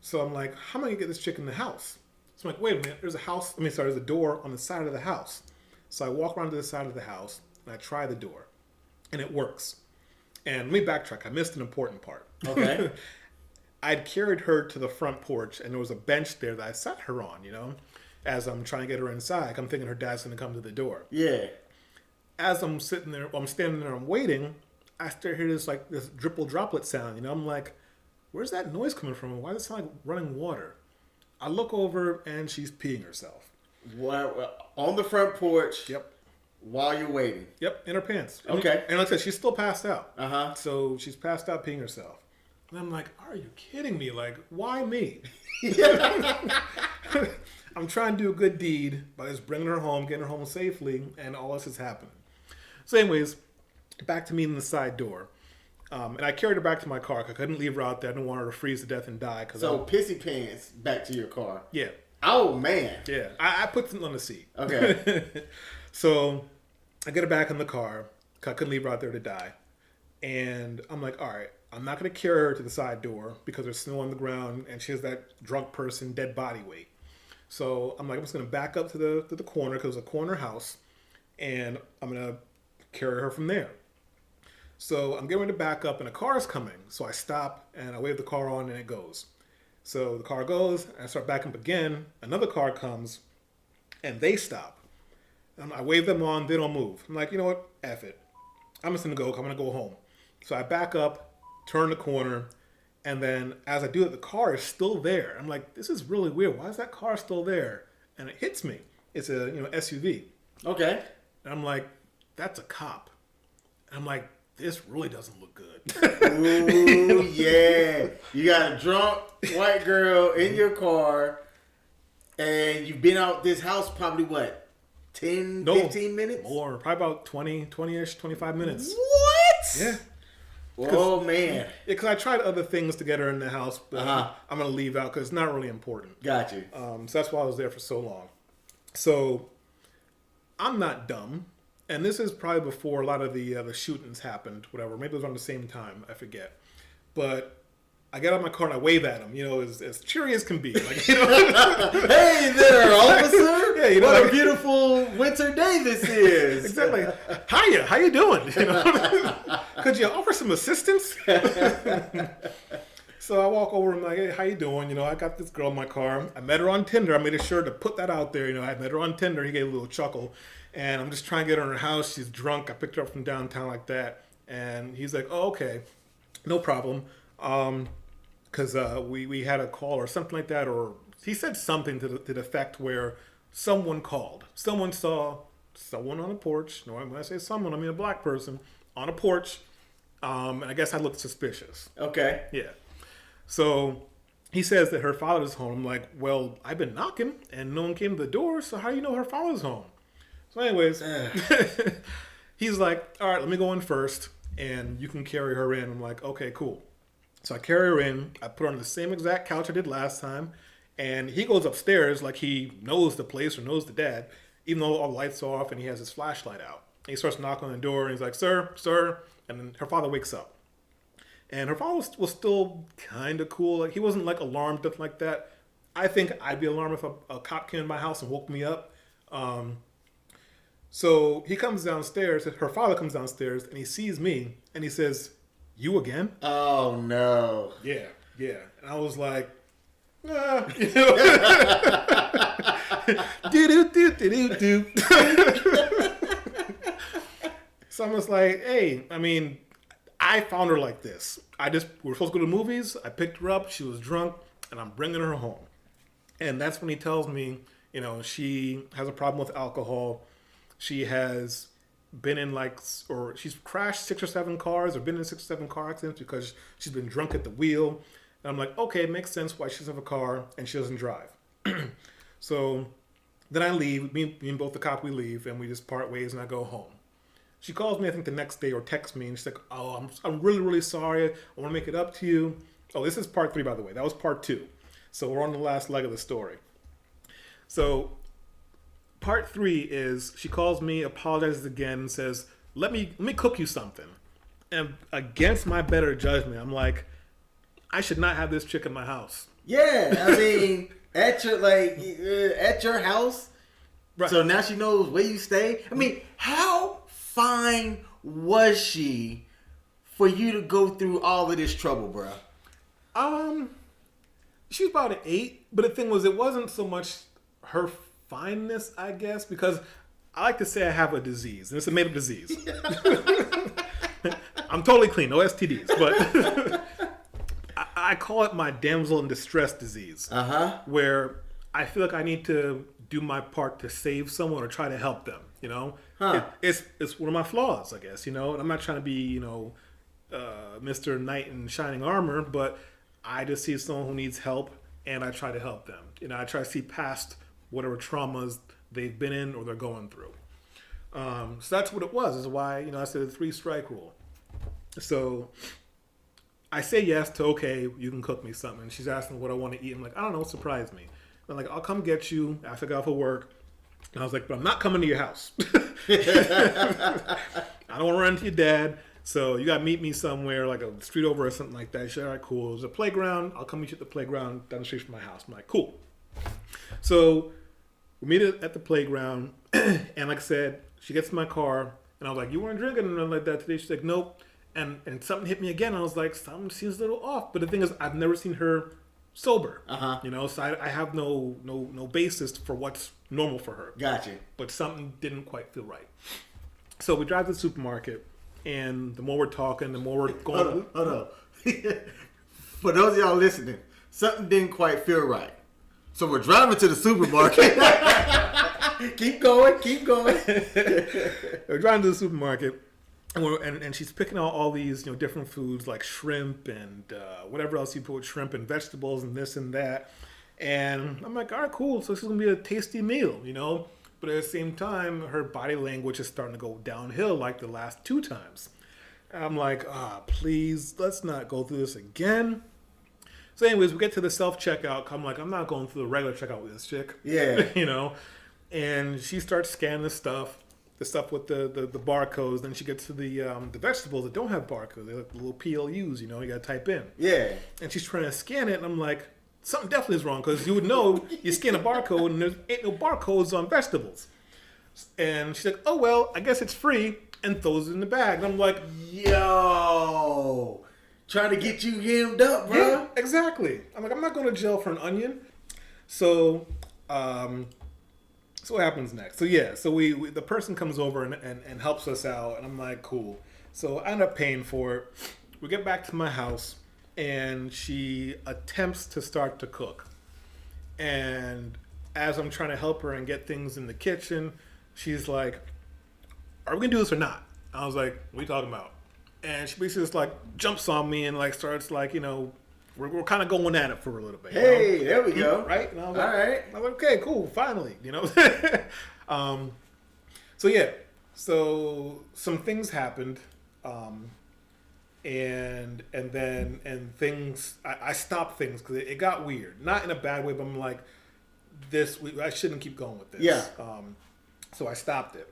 So I'm like, how am I going to get this chick in the house? So I'm like, wait a minute. There's a door on the side of the house. So I walk around to the side of the house, and I try the door. And it works. And let me backtrack. I missed an important part. Okay. I'd carried her to the front porch, and there was a bench there that I sat her on, as I'm trying to get her inside. I'm thinking her dad's going to come to the door. Yeah. As I'm sitting there, I'm standing there, I'm waiting, I start to hear this dripple droplet sound, I'm like, where's that noise coming from? Why does it sound like running water? I look over, and she's peeing herself. What, on the front porch? Yep. While you're waiting? Yep, in her pants. Okay. And like I said, she's still passed out. Uh-huh. So she's passed out peeing herself. And I'm like, are you kidding me? Like, why me? I'm trying to do a good deed by just bringing her home, getting her home safely, and all this is happening. So anyways, back to me in the side door. And I carried her back to my car because I couldn't leave her out there. I didn't want her to freeze to death and die. So pissy pants back to your car. Yeah. Oh, man. Yeah. I put something on the seat. Okay. So I get her back in the car because I couldn't leave her out there to die. And I'm like, all right, I'm not going to carry her to the side door because there's snow on the ground and she has that drunk person dead body weight. So I'm like, I'm just going to back up to the corner because it's a corner house, and I'm going to carry her from there. So I'm getting ready to back up, and a car is coming. So I stop, and I wave the car on, and it goes. So the car goes, and I start backing up again. Another car comes, and they stop. And I wave them on, they don't move. I'm like, you know what? F it. I'm just going to go. I'm going to go home. So I back up, turn the corner, and then as I do it, the car is still there. I'm like, this is really weird. Why is that car still there? And it hits me. It's a SUV. Okay. And I'm like, that's a cop. And I'm like, this really doesn't look good. Ooh, yeah. You got a drunk white girl in your car, and you've been out this house probably, what, 10, 15 minutes? More. Probably about 20-ish, 25 minutes. What? Yeah. Oh, man. Yeah, because I tried other things to get her in the house, but I'm going to leave out because it's not really important. Got you. So that's why I was there for so long. So I'm not dumb. And this is probably before a lot of the shootings happened, whatever. Maybe it was around the same time. I forget. But I get out of my car and I wave at him, as cheery as can be. Like, hey there, officer. Yeah, what a beautiful winter day this is. Exactly. Hiya, how you doing? Could you offer some assistance? So I walk over and I'm like, hey, how you doing? I got this girl in my car. I met her on Tinder. I made sure to put that out there. I met her on Tinder. He gave a little chuckle. And I'm just trying to get her in her house. She's drunk. I picked her up from downtown like that. And he's like, oh, okay. No problem. Because we had a call or something like that. Or he said something to the effect where someone called. Someone saw someone on a porch. No, when I say someone, I mean a black person on a porch. And I guess I looked suspicious. Okay. Yeah. So he says that her father's home. I'm like, well, I've been knocking and no one came to the door. So how do you know her father's home? So anyways, he's like, all right, let me go in first and you can carry her in. I'm like, okay, cool. So I carry her in. I put her on the same exact couch I did last time. And he goes upstairs like he knows the place or knows the dad, even though all the lights are off and he has his flashlight out. And he starts knocking on the door and he's like, sir. And then her father wakes up. And her father was still kind of cool. Like, he wasn't like alarmed, nothing like that. I think I'd be alarmed if a cop came in my house and woke me up. So he comes downstairs, her father comes downstairs, and he sees me, and he says, you again? Oh, no. Yeah. And I was like, do. So I was like, hey, I found her like this. We were supposed to go to the movies. I picked her up. She was drunk, and I'm bringing her home. And that's when he tells me, she has a problem with alcohol. She has been in she's crashed 6 or 7 cars or been in 6 or 7 car accidents because she's been drunk at the wheel. And I'm like, okay, it makes sense why she doesn't have a car and she doesn't drive. So then I leave. Me and both the cop, we leave and we just part ways and I go home. She calls me, I think, the next day or texts me and she's like, oh, I'm really, really sorry. I want to make it up to you. Oh, this is part 3, by the way. That was part 2. So we're on the last leg of the story. So part 3 is she calls me, apologizes again, and says, let me cook you something. And against my better judgment, I'm like, I should not have this chick in my house. Yeah, at your house. Right. So now she knows where you stay. How fine was she for you to go through all of this trouble, bro? She was about an 8, but the thing was, it wasn't so much her fineness, I guess, because I like to say I have a disease, and it's a made-up disease. I'm totally clean, no STDs, but I call it my damsel in distress disease, where I feel like I need to do my part to save someone or try to help them. You know, it's one of my flaws, I guess. You know, and I'm not trying to be Mr. Knight in shining armor, but I just see someone who needs help, and I try to help them. You know, I try to see past whatever traumas they've been in or they're going through. So that's what it was. Is why I said the 3-strike rule. So I say yes to, okay, you can cook me something. She's asking what I want to eat. I'm like, I don't know, surprise me. I'm like, I'll come get you after I got off of work. And I was like, but I'm not coming to your house. I don't want to run into your dad. So you got to meet me somewhere, like a street over or something like that. She said, all right, cool. There's a playground. I'll come meet you at the playground down the street from my house. I'm like, cool. So we meet at the playground. And like I said, she gets in my car. And I was like, you weren't drinking or nothing like that today? She's like, nope. And something hit me again. I was like, something seems a little off. But the thing is, I've never seen her sober. So I have no basis for what's normal for her. Gotcha. But something didn't quite feel right. So we drive to the supermarket, and the more we're talking, the more we're going. Hold on. For those of y'all listening, something didn't quite feel right. So we're driving to the supermarket. Keep going. We're driving to the supermarket. And she's picking out all these different foods like shrimp and whatever else you put with shrimp and vegetables and this and that. And I'm like, all right, cool. So this is going to be a tasty meal, But at the same time, her body language is starting to go downhill like the last 2 times. And I'm like, please, let's not go through this again. So anyways, we get to the self-checkout. I'm like, I'm not going through the regular checkout with this chick. Yeah. And she starts scanning the stuff with the barcodes. Then she gets to the vegetables that don't have barcodes. They're like little PLUs, you got to type in. Yeah. And she's trying to scan it, and I'm like, something definitely is wrong, because you would know you scan a barcode and there ain't no barcodes on vegetables. And she's like, oh, well, I guess it's free, and throws it in the bag. And I'm like, yo, trying to get you hemmed up, bro. Yeah, exactly. I'm like, I'm not going to jail for an onion. So, so what happens next? So yeah, so we the person comes over and helps us out, and I'm like, cool. So I end up paying for it. We get back to my house, and she attempts to start to cook. And as I'm trying to help her and get things in the kitchen, she's like, are we gonna do this or not? I was like, what are you talking about? And she basically just like jumps on me and like starts like, we're kind of going at it for a little bit. Hey, there we go. Right? And I was all like, right. I was like, okay, cool, finally, So yeah, so some things happened, and things, I stopped things because it got weird. Not in a bad way, but I'm like, I shouldn't keep going with this. Yeah. So I stopped it,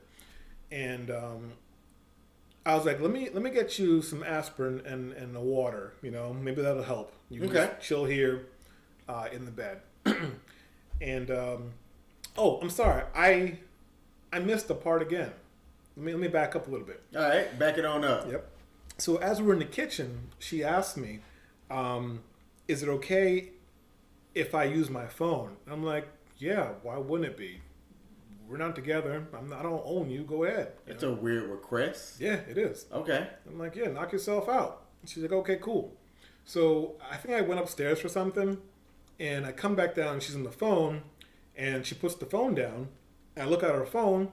and I was like, let me get you some aspirin and a water. Maybe that'll help. You can just chill here in the bed. And I'm sorry, I missed the part again. Let me back up a little bit. All right, back it on up. Yep. So as we're in the kitchen, she asked me, is it okay if I use my phone? And I'm like, yeah, why wouldn't it be? We're not together. I don't own you. Go ahead. It's a weird request. Yeah, it is. Okay. I'm like, yeah, knock yourself out. She's like, okay, cool. So I think I went upstairs for something, and I come back down, and she's on the phone, and she puts the phone down, and I look at her phone,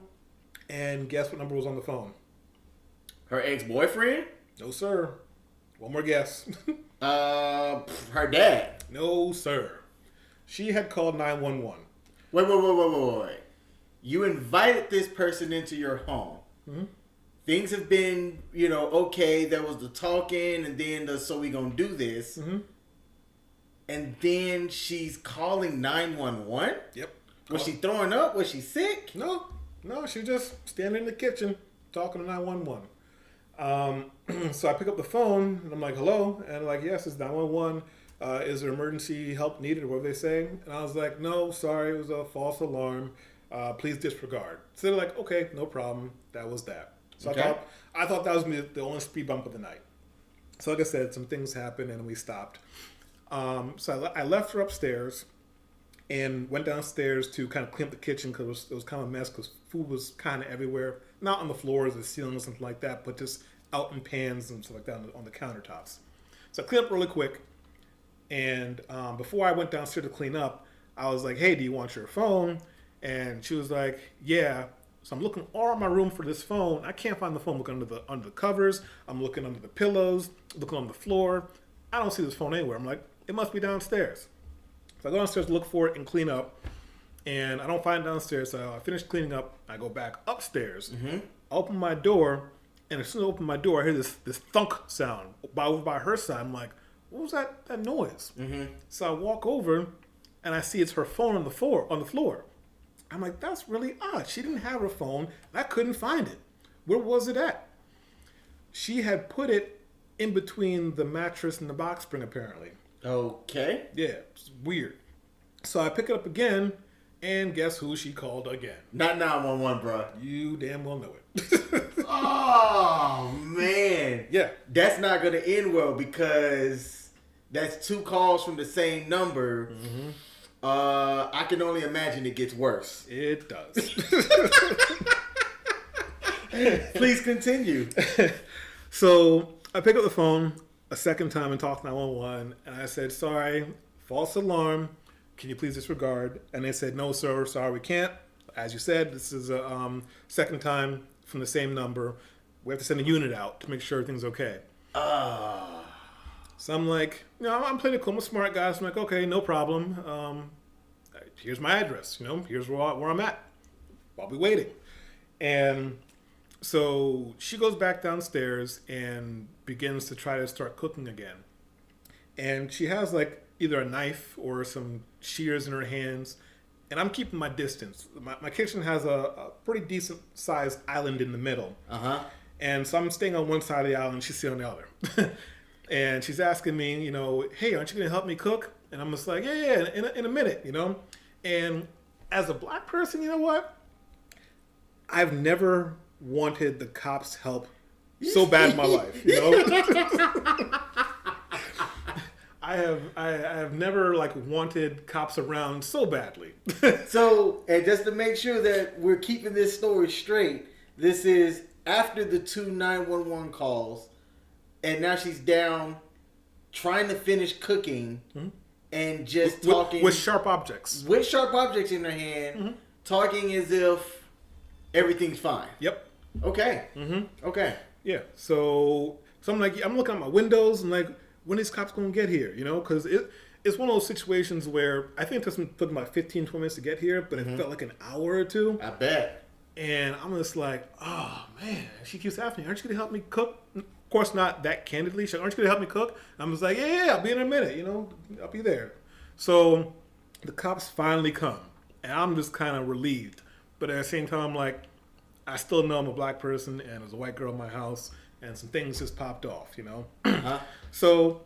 and guess what number was on the phone? Her ex-boyfriend? No, sir. One more guess. Her dad? No, sir. She had called 911. Wait. You invited this person into your home. Mm-hmm. Things have been, okay. There was the talking, and then so we gonna do this. Mm-hmm. And then she's calling 911? Yep. Was she throwing up? Was she sick? No, she was just standing in the kitchen talking to 911. So I pick up the phone, and I'm like, hello? And I'm like, yes, it's 911. Is there emergency help needed, or what they say? And I was like, no, sorry, it was a false alarm. Please disregard. So they're like, okay, no problem. That was that. So okay. I thought that was the only speed bump of the night. So like I said, some things happened, and we stopped. So I left her upstairs and went downstairs to kind of clean up the kitchen because it was kind of a mess because food was kind of everywhere. Not on the floors, the ceilings, something like that, but just out in pans and stuff like that on the countertops. So I cleaned up really quick. And before I went downstairs to clean up, I was like, hey, do you want your phone? And she was like, yeah. So I'm looking all around my room for this phone. I can't find the phone. I'm looking under the covers. I'm looking under the pillows, looking on the floor. I don't see this phone anywhere. I'm like, it must be downstairs. So I go downstairs to look for it and clean up. And I don't find it downstairs. So I finish cleaning up. I go back upstairs. Mm-hmm. I open my door. And as soon as I open my door, I hear this thunk sound. By her side, I'm like, what was that noise? Mm-hmm. So I walk over. And I see it's her phone on the floor. I'm like, that's really odd. She didn't have her phone. And I couldn't find it. Where was it at? She had put it in between the mattress and the box spring, apparently. Okay. Yeah, it's weird. So I pick it up again, and guess who she called again? Not 911, bro. You damn well know it. Oh, man. Yeah. That's not going to end well because that's 2 calls from the same number. Mm-hmm. I can only imagine it gets worse. It does. Please continue. So I pick up the phone a second time and talk 911, and I said, sorry, false alarm. Can you please disregard? And they said, no, sir, sorry, we can't. As you said, this is a second time from the same number. We have to send a unit out to make sure everything's okay. So I'm like, I'm playing it cool. I'm a smart guy. So I'm like, okay, no problem. Here's my address. Here's where I'm at. I'll be waiting. And so she goes back downstairs and begins to try to start cooking again. And she has like either a knife or some shears in her hands. And I'm keeping my distance. My kitchen has a pretty decent sized island in the middle. Uh-huh. And so I'm staying on one side of the island. She's sitting on the other. And she's asking me, hey, aren't you going to help me cook? And I'm just like, yeah, in a minute, And as a black person, you know what? I've never wanted the cops' help so bad in my life, I have never wanted cops around so badly. So, and just to make sure that we're keeping this story straight, this is after the 2 911 calls. And now she's down trying to finish cooking and just talking. With sharp objects. With sharp objects in her hand, talking as if everything's fine. Yep. Okay. Mm-hmm. Okay. Yeah. So I'm like, I'm looking at my windows. I'm like, when is cops going to get here? Because it's one of those situations where I think it took about 15, 20 minutes to get here, but it felt like an hour or two. I bet. And I'm just like, oh, man. She keeps asking me, aren't you going to help me cook? Of course, not that candidly. She's like, aren't you going to help me cook? I'm just like, yeah, I'll be in a minute. I'll be there. So the cops finally come. And I'm just kind of relieved. But at the same time, I'm like, I still know I'm a black person and there's a white girl in my house. And some things just popped off, Uh-huh. So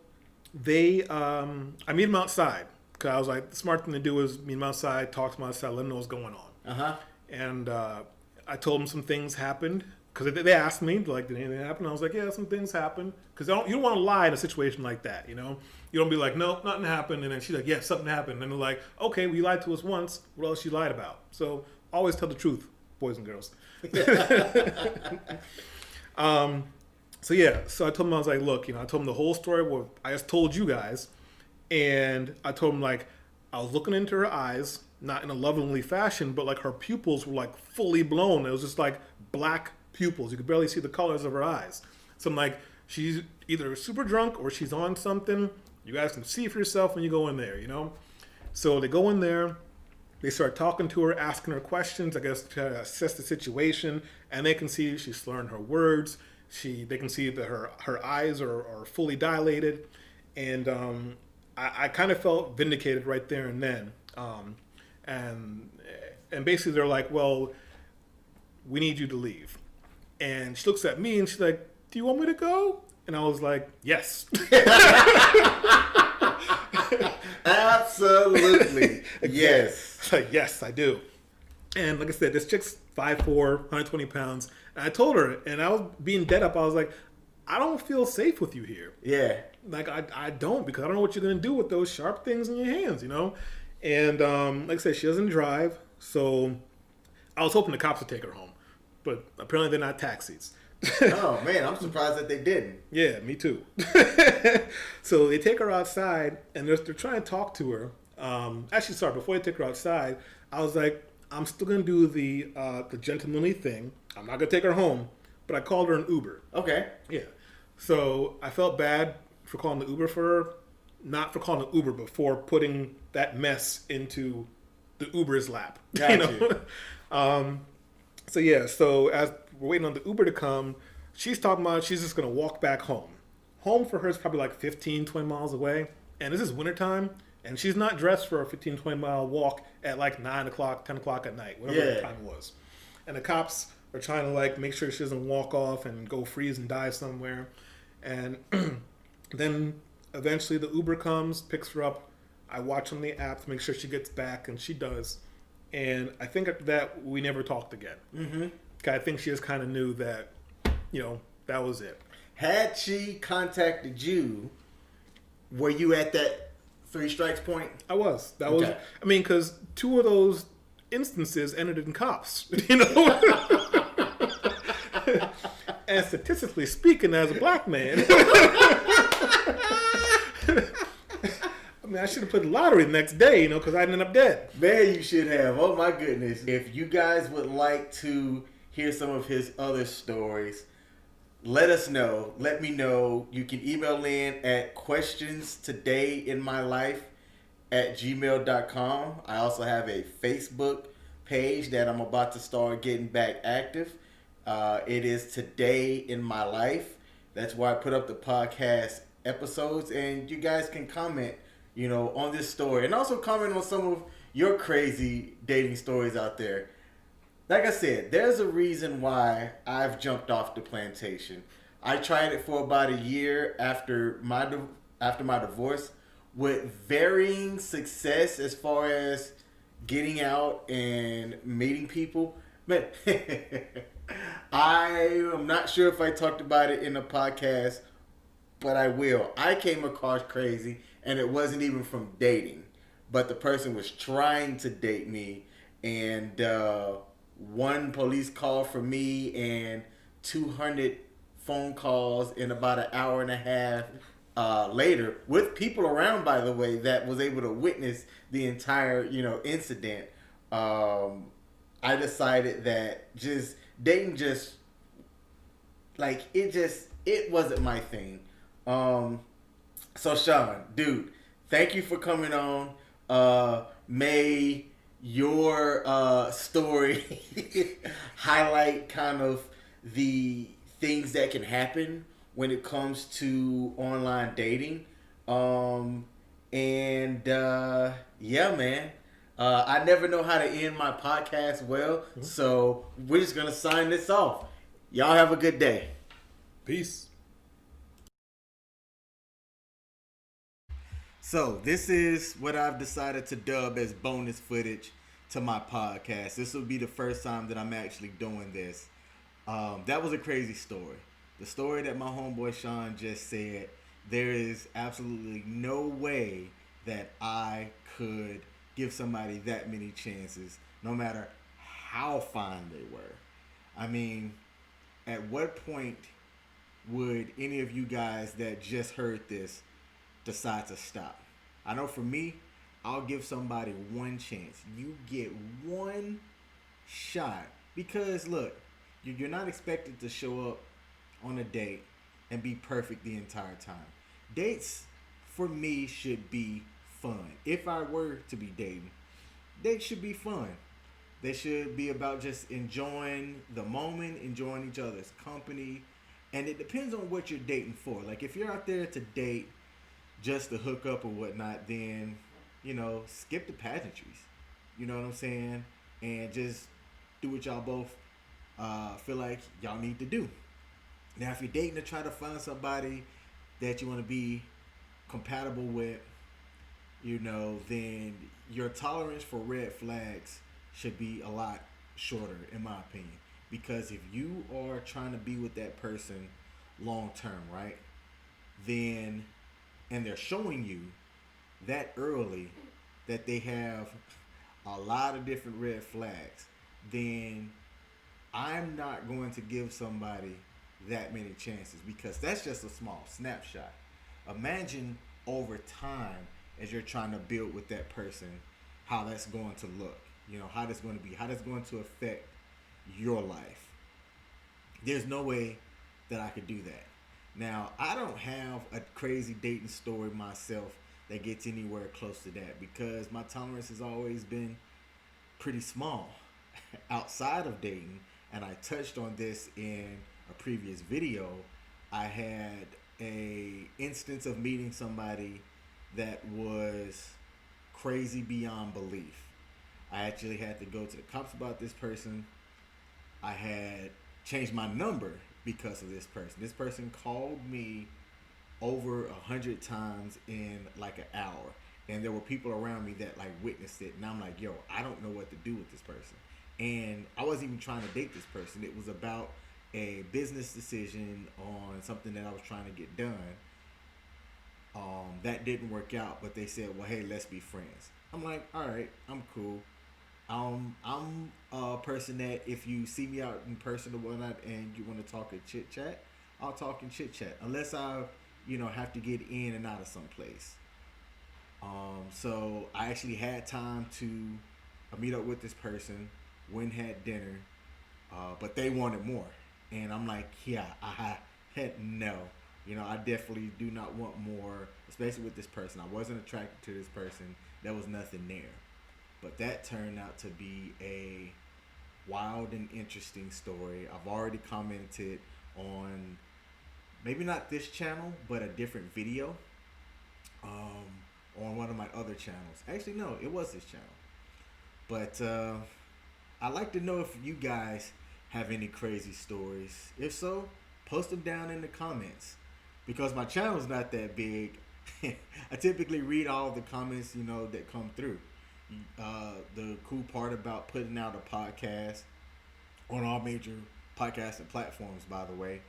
I meet them outside. Because I was like, the smart thing to do is meet them outside, talk to them outside, let them know what's going on. Uh-huh. And I told them some things happened. Because they asked me, did anything happen? I was like, yeah, some things happened. Because you don't want to lie in a situation like that, You don't be like, no, nothing happened. And then she's like, yeah, something happened. And they're like, okay, well, you lied to us once. What else you lied about? So always tell the truth, boys and girls. So I told them, I was like, look, I told them the whole story. What I just told you guys. And I told them, I was looking into her eyes, not in a lovingly fashion, but her pupils were fully blown. It was just black pupils. You could barely see the colors of her eyes. So I'm like, she's either super drunk or she's on something. You guys can see for yourself when you go in there, So they go in there. They start talking to her, asking her questions, I guess, to assess the situation. And they can see she's slurring her words. They can see that her eyes are fully dilated. And I kind of felt vindicated right there and then. And basically they're like, well, we need you to leave. And she looks at me and she's like, do you want me to go? And I was like, yes. Absolutely. Yes. Like, yes, I do. And like I said, this chick's 5'4", 120 pounds. And I told her, and I was being dead up, I was like, I don't feel safe with you here. Yeah. like I don't, because I don't know what you're gonna do with those sharp things in your hands, you know. And like I said, she doesn't drive, so I was hoping the cops would take her home, but apparently they're not taxis. Oh man, I'm surprised that they didn't. Yeah, me too. So they take her outside, and they're trying to talk to her. Actually, sorry, before they take her outside, I was like, I'm still gonna do the gentlemanly thing. I'm not gonna take her home, but I called her an Uber. Okay. Yeah. So I felt bad for calling the Uber for her, not for calling the Uber, but for putting that mess into the Uber's lap. Gotcha. So yeah, so as we're waiting on the Uber to come, she's talking about she's just going to walk back home. Home for her is probably like 15, 20 miles away. And this is wintertime, and she's not dressed for a 15, 20-mile walk at like 9 o'clock, 10 o'clock at night, whatever the time it was. And the cops are trying to like make sure she doesn't walk off and go freeze and die somewhere. And then eventually the Uber comes, picks her up. I watch on the app to make sure she gets back, and she does. And I think after that, we never talked again. Mm-hmm. I think she just kind of knew that, that was it. Had she contacted you, were you at that 3 strikes point? I was. That okay. was. I mean, because 2 of those instances ended in cops. And statistically speaking, as a black man, I mean, I should have put the lottery the next day, because I'd end up dead. Man, you should have. Oh my goodness. If you guys would like to hear some of his other stories, let us know. Let me know. You can email in at questionsTodayInMyLife@gmail.com. I also have a Facebook page that I'm about to start getting back active. It is Today in My Life. That's where I put up the podcast episodes, and you guys can comment, on this story, and also comment on some of your crazy dating stories out there. Like I said, there's a reason why I've jumped off the plantation. I tried it for about a year after my divorce, with varying success as far as getting out and meeting people. Man, I am not sure if I talked about it in a podcast, but I will. I came across crazy, and it wasn't even from dating, but the person was trying to date me, and 1 police call for me and 200 phone calls in about an hour and a half later, with people around, by the way, that was able to witness the entire, incident. I decided that dating it wasn't my thing. So Sean, dude, thank you for coming on. May your story highlight kind of the things that can happen when it comes to online dating. Yeah, man. I never know how to end my podcast well, so we're just going to sign this off. Y'all have a good day. Peace. So this is what I've decided to dub as bonus footage to my podcast. This will be the first time that I'm actually doing this. That was a crazy story. The story that my homeboy Sean just said, there is absolutely no way that I could give somebody that many chances, no matter how fine they were. I mean, at what point would any of you guys that just heard this decide to stop? I know for me, I'll give somebody 1 chance. You get 1 shot, because look, you're not expected to show up on a date and be perfect the entire time. Dates for me should be fun. If I were to be dating, dates should be fun. They should be about just enjoying the moment, enjoying each other's company. And it depends on what you're dating for. Like, if you're out there to date just to hook up or whatnot, then, skip the pageantries. You know what I'm saying? And just do what y'all both feel like y'all need to do. Now, if you're dating to try to find somebody that you want to be compatible with, then your tolerance for red flags should be a lot shorter, in my opinion. Because if you are trying to be with that person long term, right, then and they're showing you that early that they have a lot of different red flags, then I'm not going to give somebody that many chances, because that's just a small snapshot. Imagine over time, as you're trying to build with that person, how that's going to look. You know, how that's going to be, how that's going to affect your life. There's no way that I could do that. Now, I don't have a crazy dating story myself that gets anywhere close to that, because my tolerance has always been pretty small outside of dating. And I touched on this in a previous video. I had a instance of meeting somebody that was crazy beyond belief. I actually had to go to the cops about this person. I had changed my number because of this person. This person called me over 100 times in like an hour, and there were people around me that like witnessed it, and I'm like, yo, I don't know what to do with this person. And I wasn't even trying to date this person. It was about a business decision on something that I was trying to get done. That didn't work out, but they said, well, hey, let's be friends. I'm like, all right, I'm cool. I'm a person that if you see me out in person or whatnot and you want to talk and chit chat, I'll talk and chit chat, unless I, have to get in and out of some place. So I actually had time to meet up with this person, went and had dinner, but they wanted more, and I'm like, yeah, I had no. I definitely do not want more, especially with this person. I wasn't attracted to this person. There was nothing there. But that turned out to be a wild and interesting story. I've already commented on, maybe not this channel, but a different video on one of my other channels. Actually, no, it was this channel. But I'd like to know if you guys have any crazy stories. If so, post them down in the comments. Because my channel's not that big, I typically read all the comments, that come through. The cool part about putting out a podcast on all major podcasting platforms, by the way,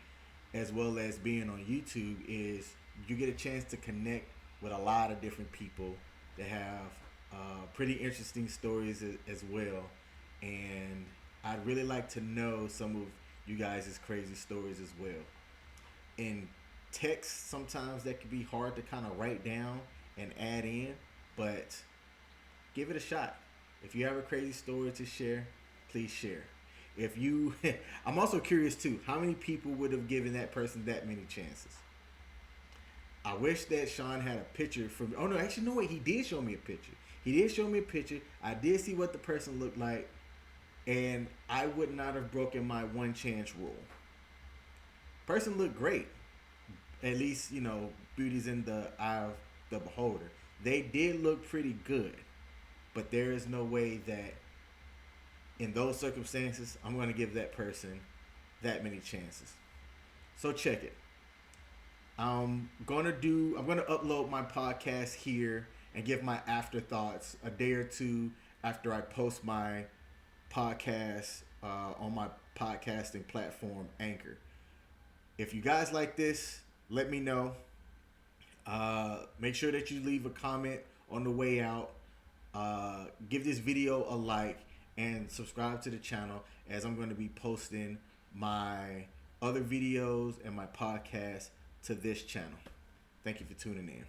as well as being on YouTube, is you get a chance to connect with a lot of different people that have pretty interesting stories as well. And I'd really like to know some of you guys' crazy stories as well. In text, sometimes that can be hard to kind of write down and add in, but give it a shot. If you have a crazy story to share, please share. If you, I'm also curious too, how many people would have given that person that many chances? I wish that Sean had a picture from, oh no, actually, no, wait, he did show me a picture. He did show me a picture. I did see what the person looked like, and I would not have broken my one chance rule. Person looked great. At least, beauty's in the eye of the beholder. They did look pretty good. But there is no way that in those circumstances, I'm going to give that person that many chances. So check it. I'm going to upload my podcast here and give my afterthoughts a day or two after I post my podcast on my podcasting platform, Anchor. If you guys like this, let me know. Make sure that you leave a comment on the way out. Give this video a like and subscribe to the channel, as I'm going to be posting my other videos and my podcast to this channel. Thank you for tuning in.